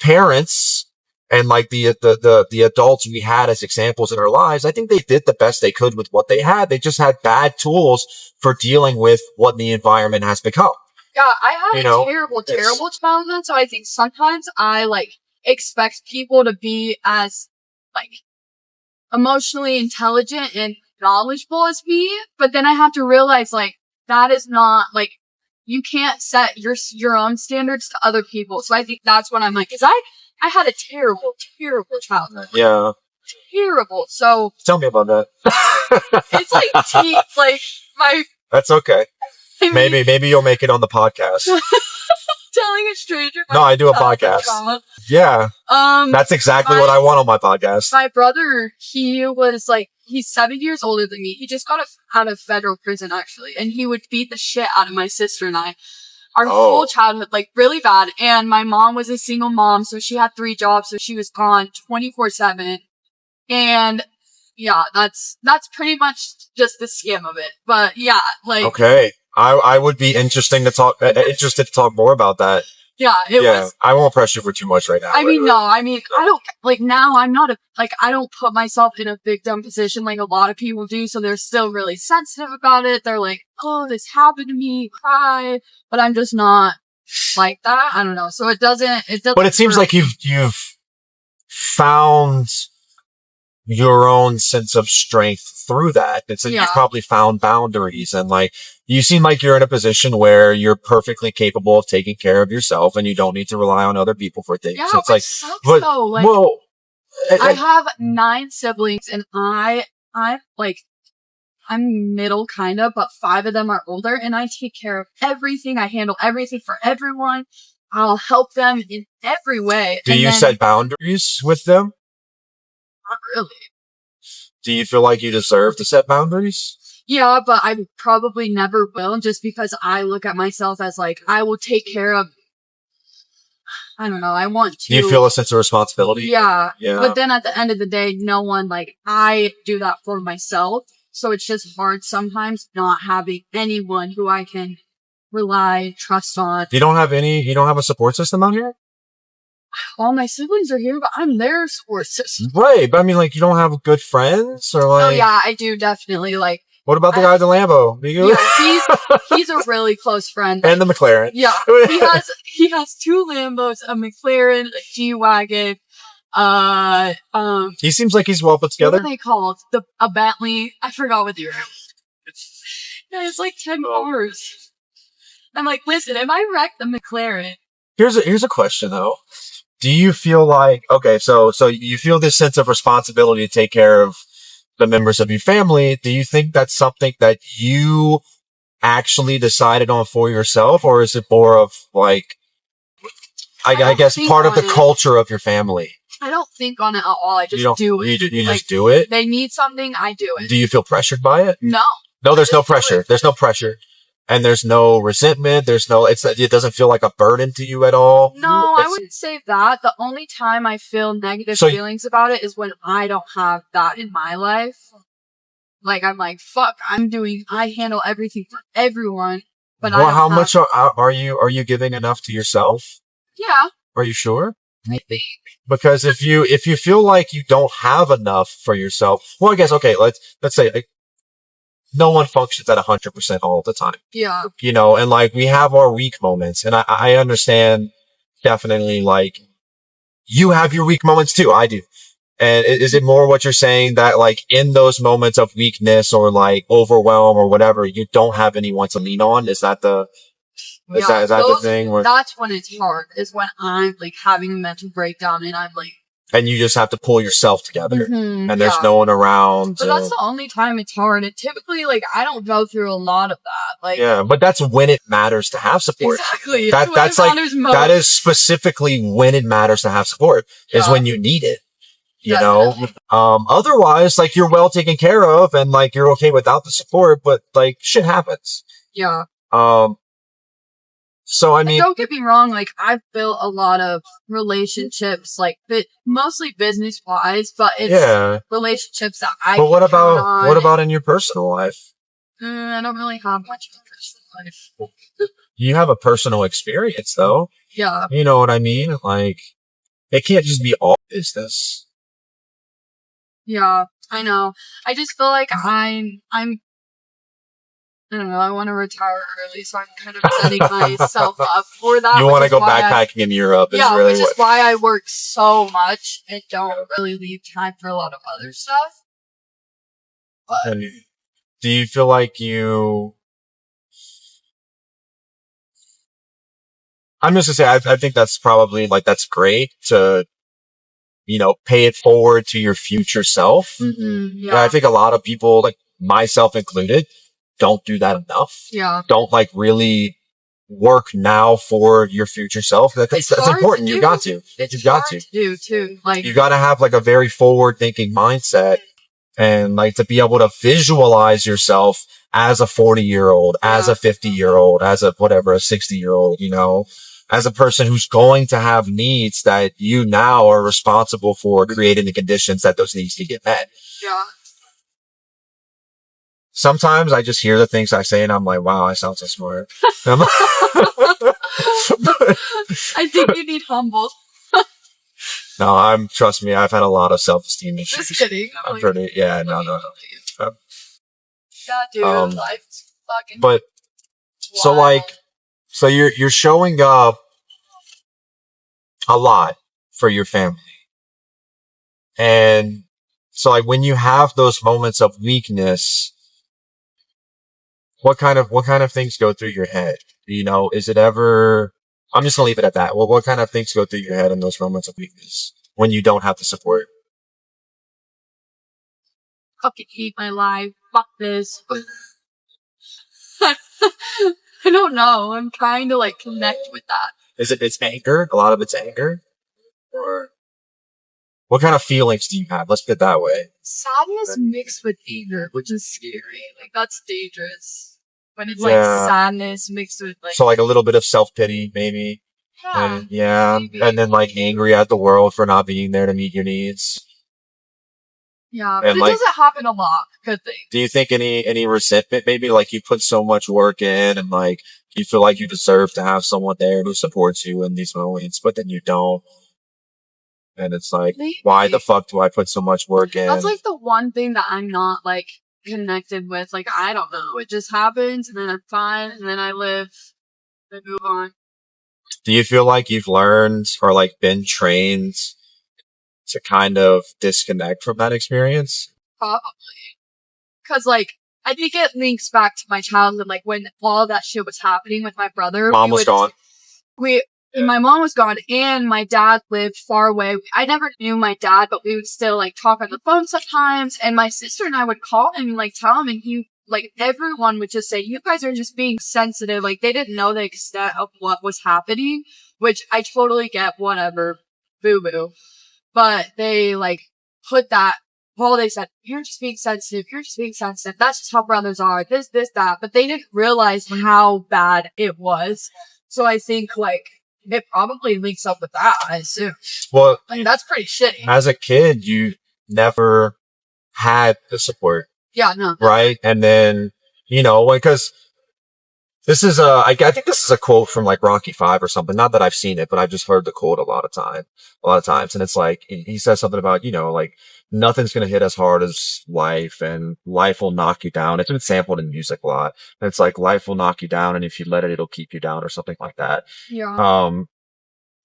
S3: parents and like the adults we had as examples in our lives, I think they did the best they could with what they had. They just had bad tools for dealing with what the environment has become.
S2: Yeah, I had a terrible childhood, so I think sometimes I like expect people to be as like emotionally intelligent and knowledgeable as me, but then I have to realize like that is not like you can't set your own standards to other people. So I think that's what I'm like, because I had a terrible childhood.
S3: Yeah.
S2: Terrible. So
S3: tell me about that.
S2: It's like my.
S3: That's okay. I mean, maybe you'll make it on the podcast.
S2: Telling a stranger.
S3: No, I do a podcast. Trauma. Yeah. That's exactly what I want on my podcast.
S2: My brother, he's 7 years older than me. He just got out of federal prison actually, and he would beat the shit out of my sister and I. Our whole childhood, like, really bad. And my mom was a single mom, so she had 3 jobs, so she was gone 24/7. And, yeah, that's pretty much just the skim of it. But, yeah, like...
S3: Okay. I would be interested to talk more about that.
S2: Yeah, it was...
S3: I won't press you for too much right now.
S2: I don't, like, now I'm not I don't put myself in a victim position like a lot of people do, so they're still really sensitive about it. They're like, oh, this happened to me, cry, but I'm just not like that. I don't know. So it doesn't.
S3: But it seems like you've found your own sense of strength through that. You've probably found boundaries, and like you seem like you're in a position where you're perfectly capable of taking care of yourself, and you don't need to rely on other people for things.
S2: Yeah,
S3: so it's like,
S2: sucks though. Like,
S3: well,
S2: I have 9 siblings, and I'm middle kind of, but 5 of them are older, and I take care of everything. I handle everything for everyone. I'll help them in every way.
S3: Do you set boundaries with them?
S2: Not really.
S3: Do you feel like you deserve to set boundaries?
S2: Yeah, but I probably never will, just because I look at myself as like, I will take care of, I don't know, I want to.
S3: Do you feel a sense of responsibility?
S2: Yeah. But then at the end of the day, no one, like, I do that for myself. So it's just hard sometimes not having anyone who I can rely, trust on.
S3: You don't have a support system out here?
S2: All my siblings are here, but I'm their support system.
S3: Right, but I mean, like, you don't have good friends, or like...
S2: Oh yeah, I do, definitely, like...
S3: What about the guy with the Lambo?
S2: Yeah, he's a really close friend.
S3: And the McLaren.
S2: Yeah, he has 2 Lambos, a McLaren, a G-Wagon,
S3: he seems like he's well put together.
S2: What are they called? A Bentley. I forgot what they're. Yeah, it's like 10 cars. I'm like, listen, if I wreck the McLaren.
S3: Here's a question though. Do you feel like, okay, so you feel this sense of responsibility to take care of the members of your family. Do you think that's something that you actually decided on for yourself, or is it more of like, I guess part of the culture of your family? I
S2: don't think on it at all. I just do it.
S3: You just do it?
S2: They need something, I do it.
S3: Do you feel pressured by it?
S2: No.
S3: No, there's no pressure. There's no pressure. And there's no resentment. It doesn't feel like a burden to you at all.
S2: No, I wouldn't say that. The only time I feel negative feelings about it is when I don't have that in my life. Like, I'm like, fuck, I handle everything for everyone. But
S3: well, how much are you giving enough to yourself?
S2: Yeah.
S3: Are you sure?
S2: I think.
S3: Because if you feel like you don't have enough for yourself, well, I guess, okay, let's say, like, no one functions at 100% all the time.
S2: Yeah.
S3: You know, and like, we have our weak moments, and I understand definitely, like, you have your weak moments too. I do. And is it more what you're saying that, like, in those moments of weakness or like overwhelm or whatever, you don't have anyone to lean on? Is that the the thing?
S2: That's when it's hard. Is when I'm like having a mental breakdown and I'm like,
S3: and you just have to pull yourself together,
S2: and
S3: there's no one around.
S2: But that's the only time it's hard. And typically, like, I don't go through a lot of that. Like,
S3: yeah, but that's when it matters to have support.
S2: Exactly.
S3: That's like that is specifically when it matters to have support. Is when you need it. You know, otherwise, like, you're well taken care of and like you're okay without the support, but like shit happens.
S2: Yeah.
S3: So I mean,
S2: and don't get me wrong, like, I've built a lot of relationships, like, mostly business wise, but it's relationships that I. But
S3: what about in your personal life?
S2: I don't really have much of a personal life.
S3: You have a personal experience, though.
S2: Yeah.
S3: You know what I mean? Like, it can't just be all business.
S2: Yeah, I know. I just feel like I don't know, I want to retire early, so I'm kind of setting myself up for that.
S3: You want to go backpacking in Europe.
S2: Yeah, which is why I work so much and don't really leave time for a lot of other stuff. But
S3: and do you feel like I'm just gonna say, I think that's probably, like, that's great to, you know, pay it forward to your future self.
S2: Yeah.
S3: And I think a lot of people, like myself included, don't do that enough.
S2: Yeah.
S3: Don't, like, really work now for your future self. That's important. You got to.
S2: It's hard to do too. Like,
S3: you got to have, like, a very forward thinking mindset, and like to be able to visualize yourself as a 40-year-old, as a 50-year-old, as a whatever, a 60-year-old, you know, as a person who's going to have needs that you now are responsible for creating the conditions that those needs can get met.
S2: Yeah.
S3: Sometimes I just hear the things I say and I'm like, wow, I sound so smart.
S2: I think you need humble.
S3: No, trust me, I've had a lot of self-esteem issues.
S2: Just kidding.
S3: I'm pretty, no.
S2: Yeah, dude, life's fucking
S3: but, so
S2: wild.
S3: like, so you're showing up a lot for your family. And so, like, when you have those moments of weakness, what kind of things go through your head? You know, is it ever, I'm just gonna leave it at that. Well, what kind of things go through your head in those moments of weakness when you don't have the support?
S2: Fucking hate my life. Fuck this. I don't know. I'm trying to, like, connect with that.
S3: It's anger? A lot of it's anger? Or what kind of feelings do you have? Let's put it that way.
S2: Sadness mixed with anger, which is scary. Like, that's dangerous. When it's, like, sadness mixed with, like...
S3: So, like, a little bit of self-pity, maybe?
S2: Yeah.
S3: Maybe. And then, like, angry at the world for not being there to meet your needs.
S2: Yeah, but it doesn't happen a lot. Good thing.
S3: Do you think any resentment, maybe, like, you put so much work in and, like, you feel like you deserve to have someone there who supports you in these moments, but then you don't? And it's like, why the fuck do I put so much work in?
S2: That's, like, the one thing that I'm not, like, connected with. Like, I don't know. It just happens, and then I'm fine, and then I live, and move on.
S3: Do you feel like you've learned or, like, been trained to kind of disconnect from that experience?
S2: Probably. Cause, like, I think it links back to my childhood, like, when all that shit was happening with my brother.
S3: Mom was gone.
S2: My mom was gone, and my dad lived far away. I never knew my dad, but we would still, like, talk on the phone sometimes, and my sister and I would call him and, like, tell him, and he, like, everyone would just say, you guys are just being sensitive. Like, they didn't know the extent of what was happening, which I totally get, whatever, boo-boo. But they, like, put that, well, they said, you're just being sensitive, that's just how brothers are, this, that, but they didn't realize how bad it was. So I think, like, it probably links up with that, I assume.
S3: Well,
S2: like, that's pretty shitty.
S3: As a kid, you never had the support.
S2: Yeah, no.
S3: Right? And then, you know, because This is I think this is a quote from like Rocky 5 or something. Not that I've seen it, but I've just heard the quote a lot of times. And it's like, he says something about, like nothing's going to hit as hard as life, and life will knock you down. It's been sampled in music a lot. And it's like, life will knock you down, and if you let it, it'll keep you down, or something like that.
S2: Yeah.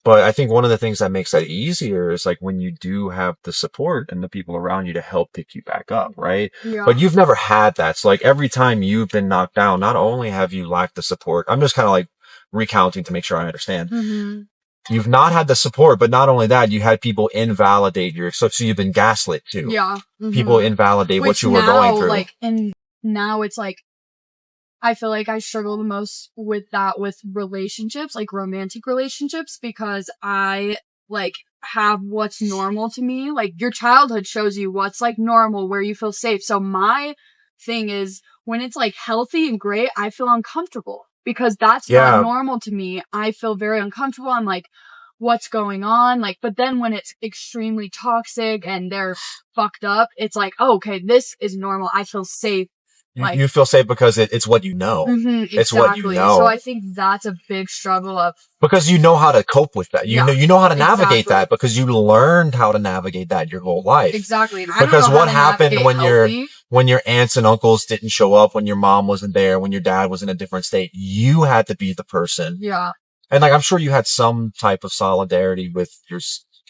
S3: But I think one of the things that makes that easier is like when you do have the support and the people around you to help pick you back up, right?
S2: Yeah.
S3: But you've never had that. So like every time you've been knocked down, not only have you lacked the support, I'm just kind of like recounting to make sure I understand.
S2: Mm-hmm.
S3: You've not had the support, but not only that, you had people invalidate so you've been gaslit too.
S2: Yeah. Mm-hmm.
S3: People invalidate what you were going through.
S2: And now it's like, I feel like I struggle the most with that with relationships, like romantic relationships, because I like have what's normal to me. Like your childhood shows you what's like normal, where you feel safe. So my thing is when it's like healthy and great, I feel uncomfortable because that's not normal to me. I feel very uncomfortable. I'm like, what's going on? Like, but then when it's extremely toxic and they're fucked up, it's like, oh, okay, this is normal. I feel safe.
S3: Like, you feel safe because it's what you know.
S2: Mm-hmm, exactly.
S3: It's what you know.
S2: So I think that's a big struggle of
S3: because you know how to cope with that. You know how to navigate that because you learned how to navigate that your whole life.
S2: Exactly. And
S3: because what happened when
S2: when
S3: your aunts and uncles didn't show up, when your mom wasn't there, when your dad was in a different state, you had to be the person.
S2: Yeah.
S3: And like I'm sure you had some type of solidarity with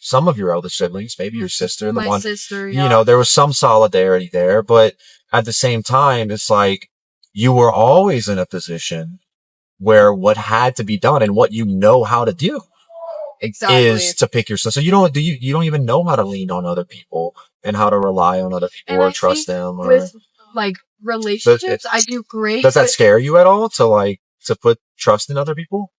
S3: some of your elder siblings, maybe your sister,
S2: My sister, yeah.
S3: There was some solidarity there, but at the same time, it's like you were always in a position where what had to be done and what you know how to do is to pick yourself. So you don't even know how to lean on other people and how to rely on other people or trust them.
S2: With like relationships, I do great.
S3: Does that scare you at all to put trust in other people?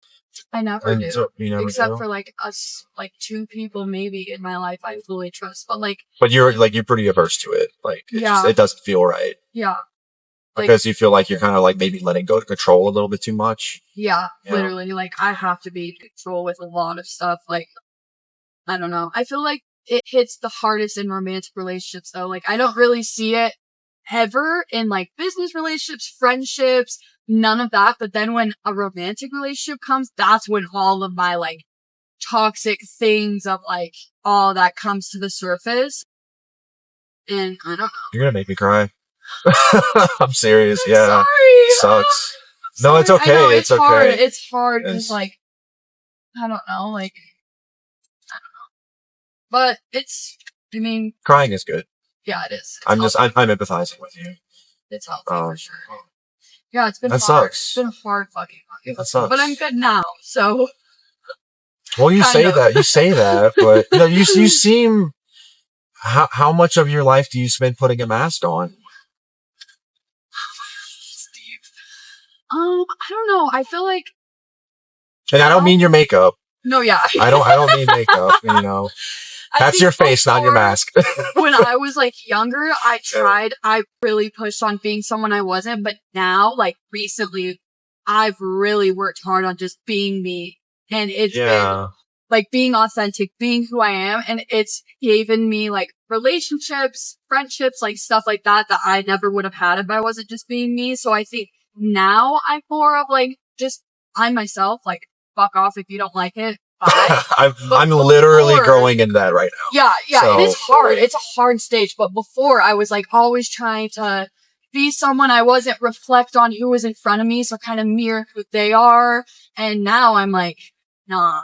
S2: I never do.
S3: So
S2: except for like us, like two people maybe in my life I fully trust.
S3: But you're pretty averse to it. Like it doesn't feel right.
S2: Yeah.
S3: Because you feel like you're kind of like maybe letting go to control a little bit too much.
S2: Yeah, literally. Like I have to be in control with a lot of stuff. Like I don't know. I feel like it hits the hardest in romantic relationships though. Like I don't really see it ever in like business relationships, friendships, none of that. But then when a romantic relationship comes, that's when all of my like toxic things of like all that comes to the surface. And I don't know.
S3: You're gonna make me cry. I'm serious.
S2: I'm sorry.
S3: Sucks. No, it's okay.
S2: Know,
S3: it's
S2: hard.
S3: okay.
S2: It's hard because like I don't know. Like I don't know. But I mean,
S3: crying is good.
S2: Yeah, it is.
S3: I'm empathizing with you.
S2: It's healthy for sure. Yeah, it's been
S3: that
S2: hard.
S3: Sucks.
S2: It's been hard fucking.
S3: That sucks.
S2: But I'm good now, so.
S3: Well, you say that, but you seem. How much of your life do you spend putting a mask on?
S2: Steve. I don't know. I feel like.
S3: And I don't mean your makeup.
S2: No, yeah.
S3: I don't mean makeup. That's your face, not your mask.
S2: When I was like younger, I really pushed on being someone I wasn't, but now, like recently, I've really worked hard on just being me. And it's been like being authentic, being who I am. And it's given me like relationships, friendships, like stuff like that I never would have had if I wasn't just being me. So I think now I'm more of like, just I'm myself, like fuck off if you don't like it.
S3: I'm literally growing into that right now.
S2: Yeah, so. It is hard. It's a hard stage. But before, I was like always trying to be someone I wasn't, reflect on who was in front of me, so kind of mirror who they are. And now I'm like, nah.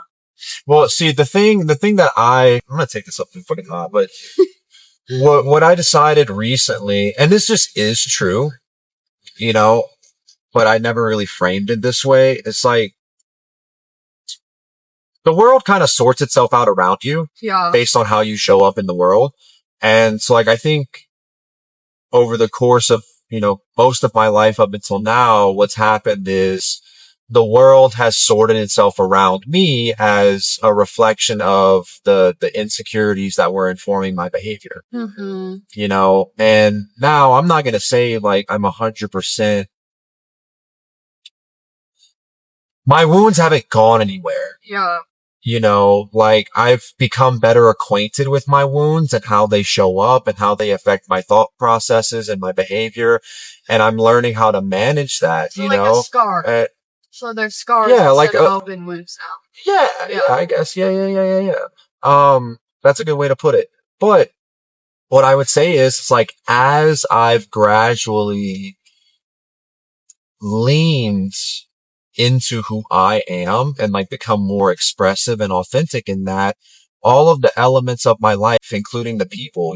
S3: Well, see, the thing that I'm gonna take this up to fucking hot, but what I decided recently, and this just is true, but I never really framed it this way. It's like, the world kind of sorts itself out around you based on how you show up in the world. And so like, I think over the course of, most of my life up until now, what's happened is the world has sorted itself around me as a reflection of the insecurities that were informing my behavior.
S2: Mm-hmm.
S3: And now I'm not going to say like I'm 100%. My wounds haven't gone anywhere.
S2: Yeah.
S3: Like I've become better acquainted with my wounds and how they show up and how they affect my thought processes and my behavior. And I'm learning how to manage that,
S2: Like a scar. So they're scars
S3: like
S2: instead of open wounds now.
S3: yeah, I guess. Yeah. That's a good way to put it. But what I would say is, it's like, as I've gradually leaned into who I am and like become more expressive and authentic in that, all of the elements of my life, including the people,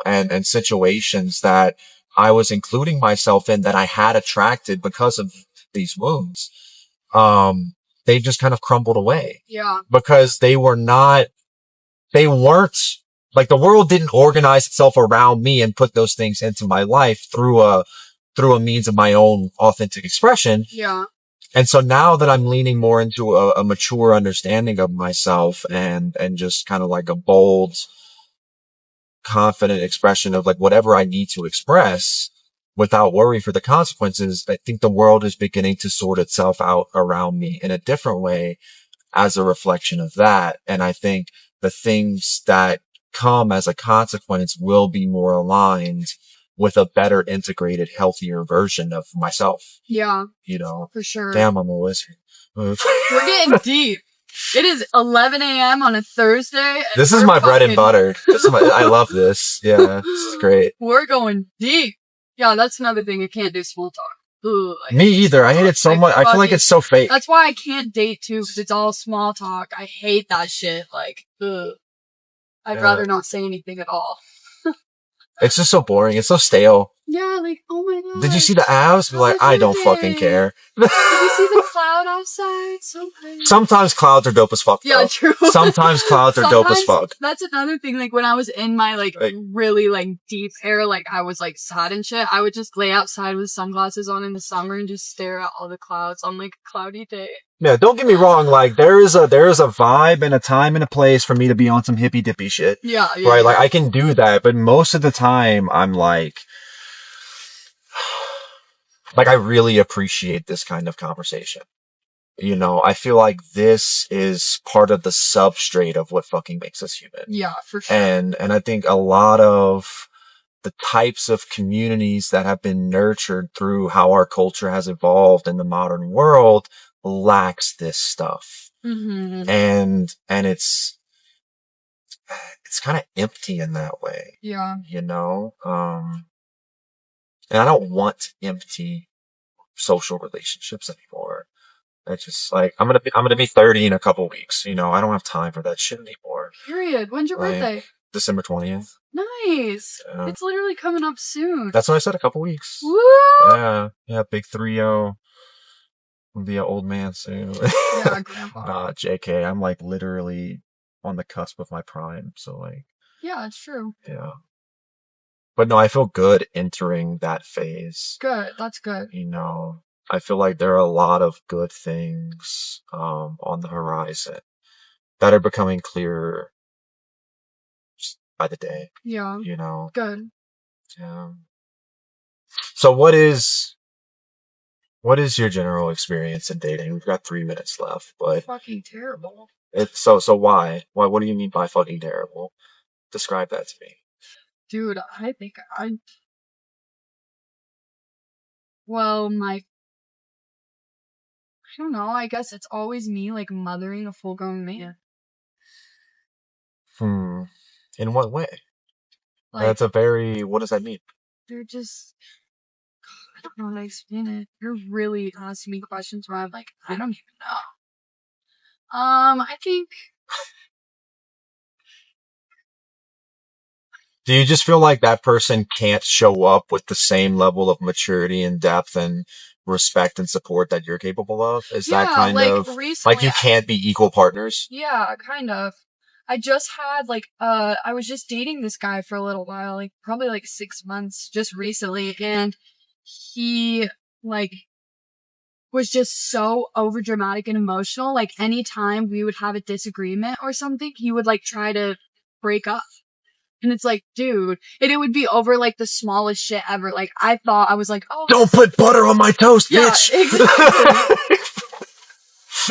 S3: and situations that I was including myself in that I had attracted because of these wounds, they just kind of crumbled away.
S2: Yeah.
S3: Because they weren't, like, the world didn't organize itself around me and put those things into my life through a means of my own authentic expression.
S2: Yeah.
S3: And so now that I'm leaning more into a mature understanding of myself and just kind of like a bold, confident expression of like whatever I need to express without worry for the consequences, I think the world is beginning to sort itself out around me in a different way as a reflection of that. And I think the things that come as a consequence will be more aligned with a better integrated, healthier version of myself.
S2: Yeah. For sure.
S3: Damn, I'm a wizard.
S2: We're getting deep. It is 11 a.m. on a Thursday.
S3: This is my bread and butter. I love this. Yeah, this is great.
S2: We're going deep. Yeah, that's another thing. I can't do small talk. Ugh,
S3: Me either. I hate it so much. I feel like it's so fake.
S2: That's why I can't date too, because it's all small talk. I hate that shit. Like, ugh. I'd rather not say anything at all.
S3: It's just so boring. It's so stale.
S2: Yeah, like, oh my god.
S3: Did you see the abs? Be like, I don't fucking care.
S2: Did you see the cloud outside? So pretty.
S3: Sometimes clouds are dope as fuck.
S2: Yeah, true.
S3: Sometimes clouds are dope as fuck.
S2: That's another thing. Like, when I was in my, really, deep air, I was, sad and shit, I would just lay outside with sunglasses on in the summer and just stare at all the clouds on, a cloudy day.
S3: Yeah, don't get me wrong. Like, there is a vibe and a time and a place for me to be on some hippy dippy shit.
S2: Yeah.
S3: Right? Like, I can do that, but most of the time, I'm like, I really appreciate this kind of conversation. I feel like this is part of the substrate of what fucking makes us human.
S2: Yeah, for sure.
S3: And I think a lot of the types of communities that have been nurtured through how our culture has evolved in the modern world lacks this stuff.
S2: Mm-hmm.
S3: And it's kind of empty in that way.
S2: Yeah.
S3: And I don't want empty social relationships anymore. It's just like, I'm gonna be 30 in a couple weeks. I don't have time for that shit anymore.
S2: Period. When's your birthday?
S3: December 20th.
S2: Nice. Yeah. It's literally coming up soon.
S3: That's what I said, a couple weeks.
S2: Woo!
S3: Yeah, big 3-0. I'll be an old man soon.
S2: Yeah, grandpa.
S3: Nah, JK, I'm literally on the cusp of my prime, so
S2: yeah, it's true.
S3: Yeah. But no, I feel good entering that phase.
S2: Good, that's good.
S3: I feel like there are a lot of good things on the horizon that are becoming clearer by the day.
S2: Yeah. Good.
S3: Yeah. So what is your general experience in dating? We've got 3 minutes left, but
S2: fucking terrible.
S3: So why? What do you mean by fucking terrible? Describe that to me.
S2: Dude, I think I don't know, I guess it's always me, mothering a full-grown man.
S3: In what way? That's a very, what does that mean?
S2: They're just, I don't know how to explain it. You're really asking me questions where I'm like, I don't even know. I think...
S3: Do you just feel like that person can't show up with the same level of maturity and depth and respect and support that you're capable of? Is that kind of recently, you can't be equal partners?
S2: Yeah, kind of. I just had I was just dating this guy for a little while, probably 6 months just recently, and he was just so overdramatic and emotional. Anytime we would have a disagreement or something, he would try to break up. And it's dude, and it would be over the smallest shit ever. I thought, I was oh,
S3: don't put butter on my toast, bitch.
S2: Exactly.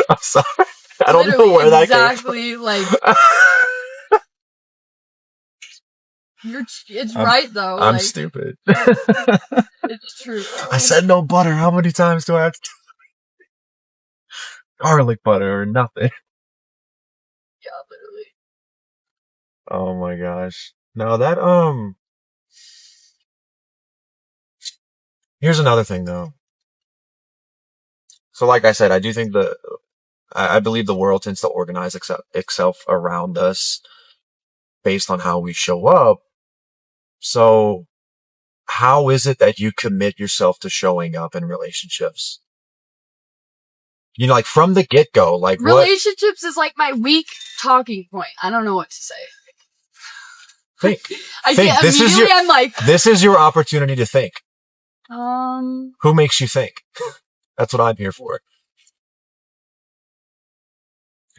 S3: I'm sorry. I don't know where that came from.
S2: It's right though.
S3: I'm stupid.
S2: It's true.
S3: I said no butter. How many times do I have to? garlic butter or nothing.
S2: Yeah, literally.
S3: Oh my gosh. No, that, here's another thing though. So like I said, I do think I believe the world tends to organize itself around us based on how we show up. So how is it that you commit yourself to showing up in relationships? You know, like from the get-go, like
S2: relationships is like my weak talking point. I don't know what to say.
S3: Think.
S2: I
S3: think.
S2: can't immediately. I'm like,
S3: this is your opportunity to think.
S2: Who
S3: makes you think? That's what I'm here for.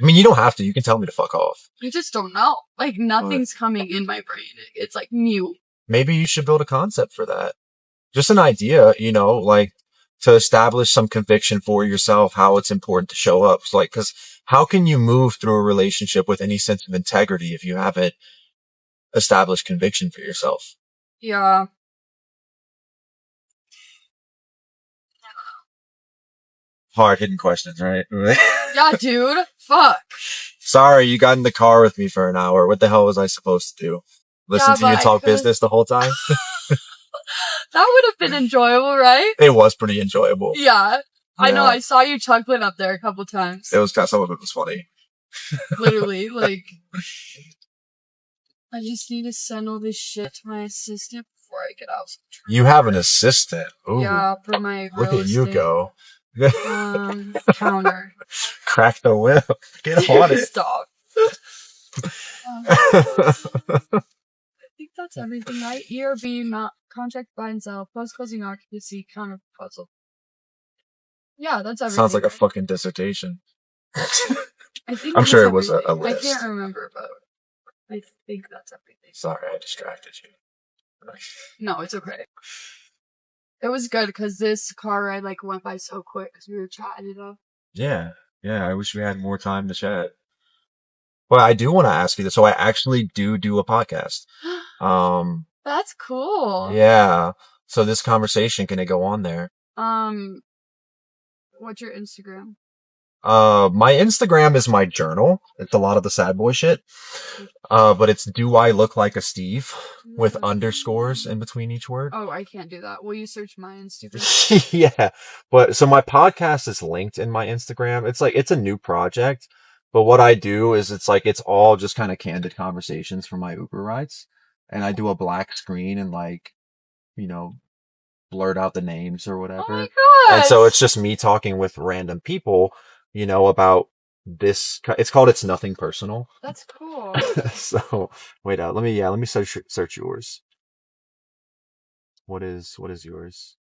S3: I mean, you don't have to. You can tell me to fuck off.
S2: You just don't know. Like, nothing's coming in my brain. It's like mute.
S3: Maybe you should build a concept for that. Just an idea, you know, like to establish some conviction for yourself, how it's important to show up. So, like, because how can you move through a relationship with any sense of integrity if you haven't established conviction for yourself?
S2: Yeah.
S3: Hard hitting questions, right?
S2: Yeah, dude. Fuck.
S3: Sorry, you got in the car with me for an hour. What the hell was I supposed to do? Listen to you talk business the whole time?
S2: That would have been enjoyable, right?
S3: It was pretty enjoyable.
S2: Yeah. I know, I saw you chuckling up there a couple times.
S3: It was some of it was funny.
S2: Literally, like, I just need to send all this shit to my assistant before I get out.
S3: You have an assistant? Ooh.
S2: Yeah, for my
S3: Look at you go.
S2: Counter.
S3: Crack the whip. Get on it.
S2: Stop. I think that's everything, right? ERB, contract buy and sell, post-closing occupancy, counter proposal. Yeah, that's everything.
S3: Sounds like a fucking dissertation.
S2: I'm
S3: sure it was a list.
S2: I can't remember, but I think that's everything.
S3: Sorry, I distracted you.
S2: No, it's okay. It was good because this car ride like went by so quick because we were chatting it up.
S3: Yeah, I wish we had more time to chat. But I do want to ask you this. So I actually do a podcast.
S2: That's cool.
S3: Yeah. So this conversation, can it go on there?
S2: What's your Instagram?
S3: My Instagram is my journal. It's a lot of the sad boy shit. But it's Do I Look Like a Steve with underscores in between each word.
S2: Oh, I can't do that. Will you search my Instagram?
S3: Yeah. But so my podcast is linked in my Instagram. It's a new project, but what I do is it's all just kind of candid conversations from my Uber rides. And I do a black screen and blurt out the names or whatever.
S2: Oh my gosh.
S3: And so it's just me talking with random people, about this. It's called It's Nothing Personal.
S2: That's cool.
S3: So wait out. Let me search yours. What is yours?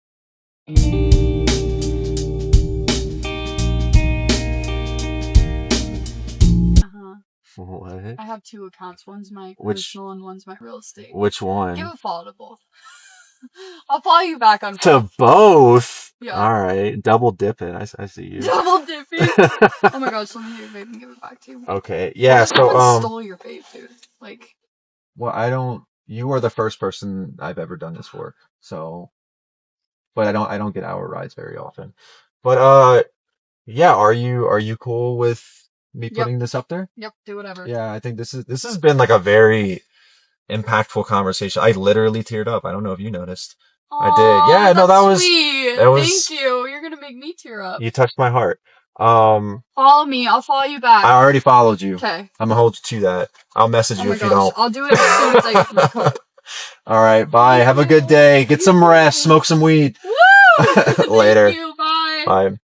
S3: What?
S2: I have two accounts. One's my personal and one's my real estate.
S3: Which one?
S2: Give a follow to both. I'll follow you back on
S3: to both.
S2: Yeah.
S3: All right. Double dip it. I see you.
S2: Double dipping. Oh my gosh, let me get your vape and give it back to you.
S3: Okay. Yeah. So
S2: stole your vape, dude. Like.
S3: Well, I don't. You are the first person I've ever done this for. So, but I don't get hour rides very often. But yeah. Are you cool with me putting this up there?
S2: Yep. Do whatever.
S3: Yeah. I think this has been like a very impactful conversation. I literally teared up. I don't know if you noticed.
S2: Aww,
S3: I did. Yeah, no, that was
S2: sweet. Thank you. You're gonna make me tear up.
S3: You touched my heart.
S2: Follow me. I'll follow you back.
S3: I already followed you.
S2: Okay.
S3: I'm gonna hold you to that. I'll message you if you don't.
S2: I'll do it as soon as I get my coat.
S3: All right. Bye. Have a good day. Get some rest. Smoke some weed.
S2: Woo!
S3: Later.
S2: Thank you. Bye.
S3: Bye.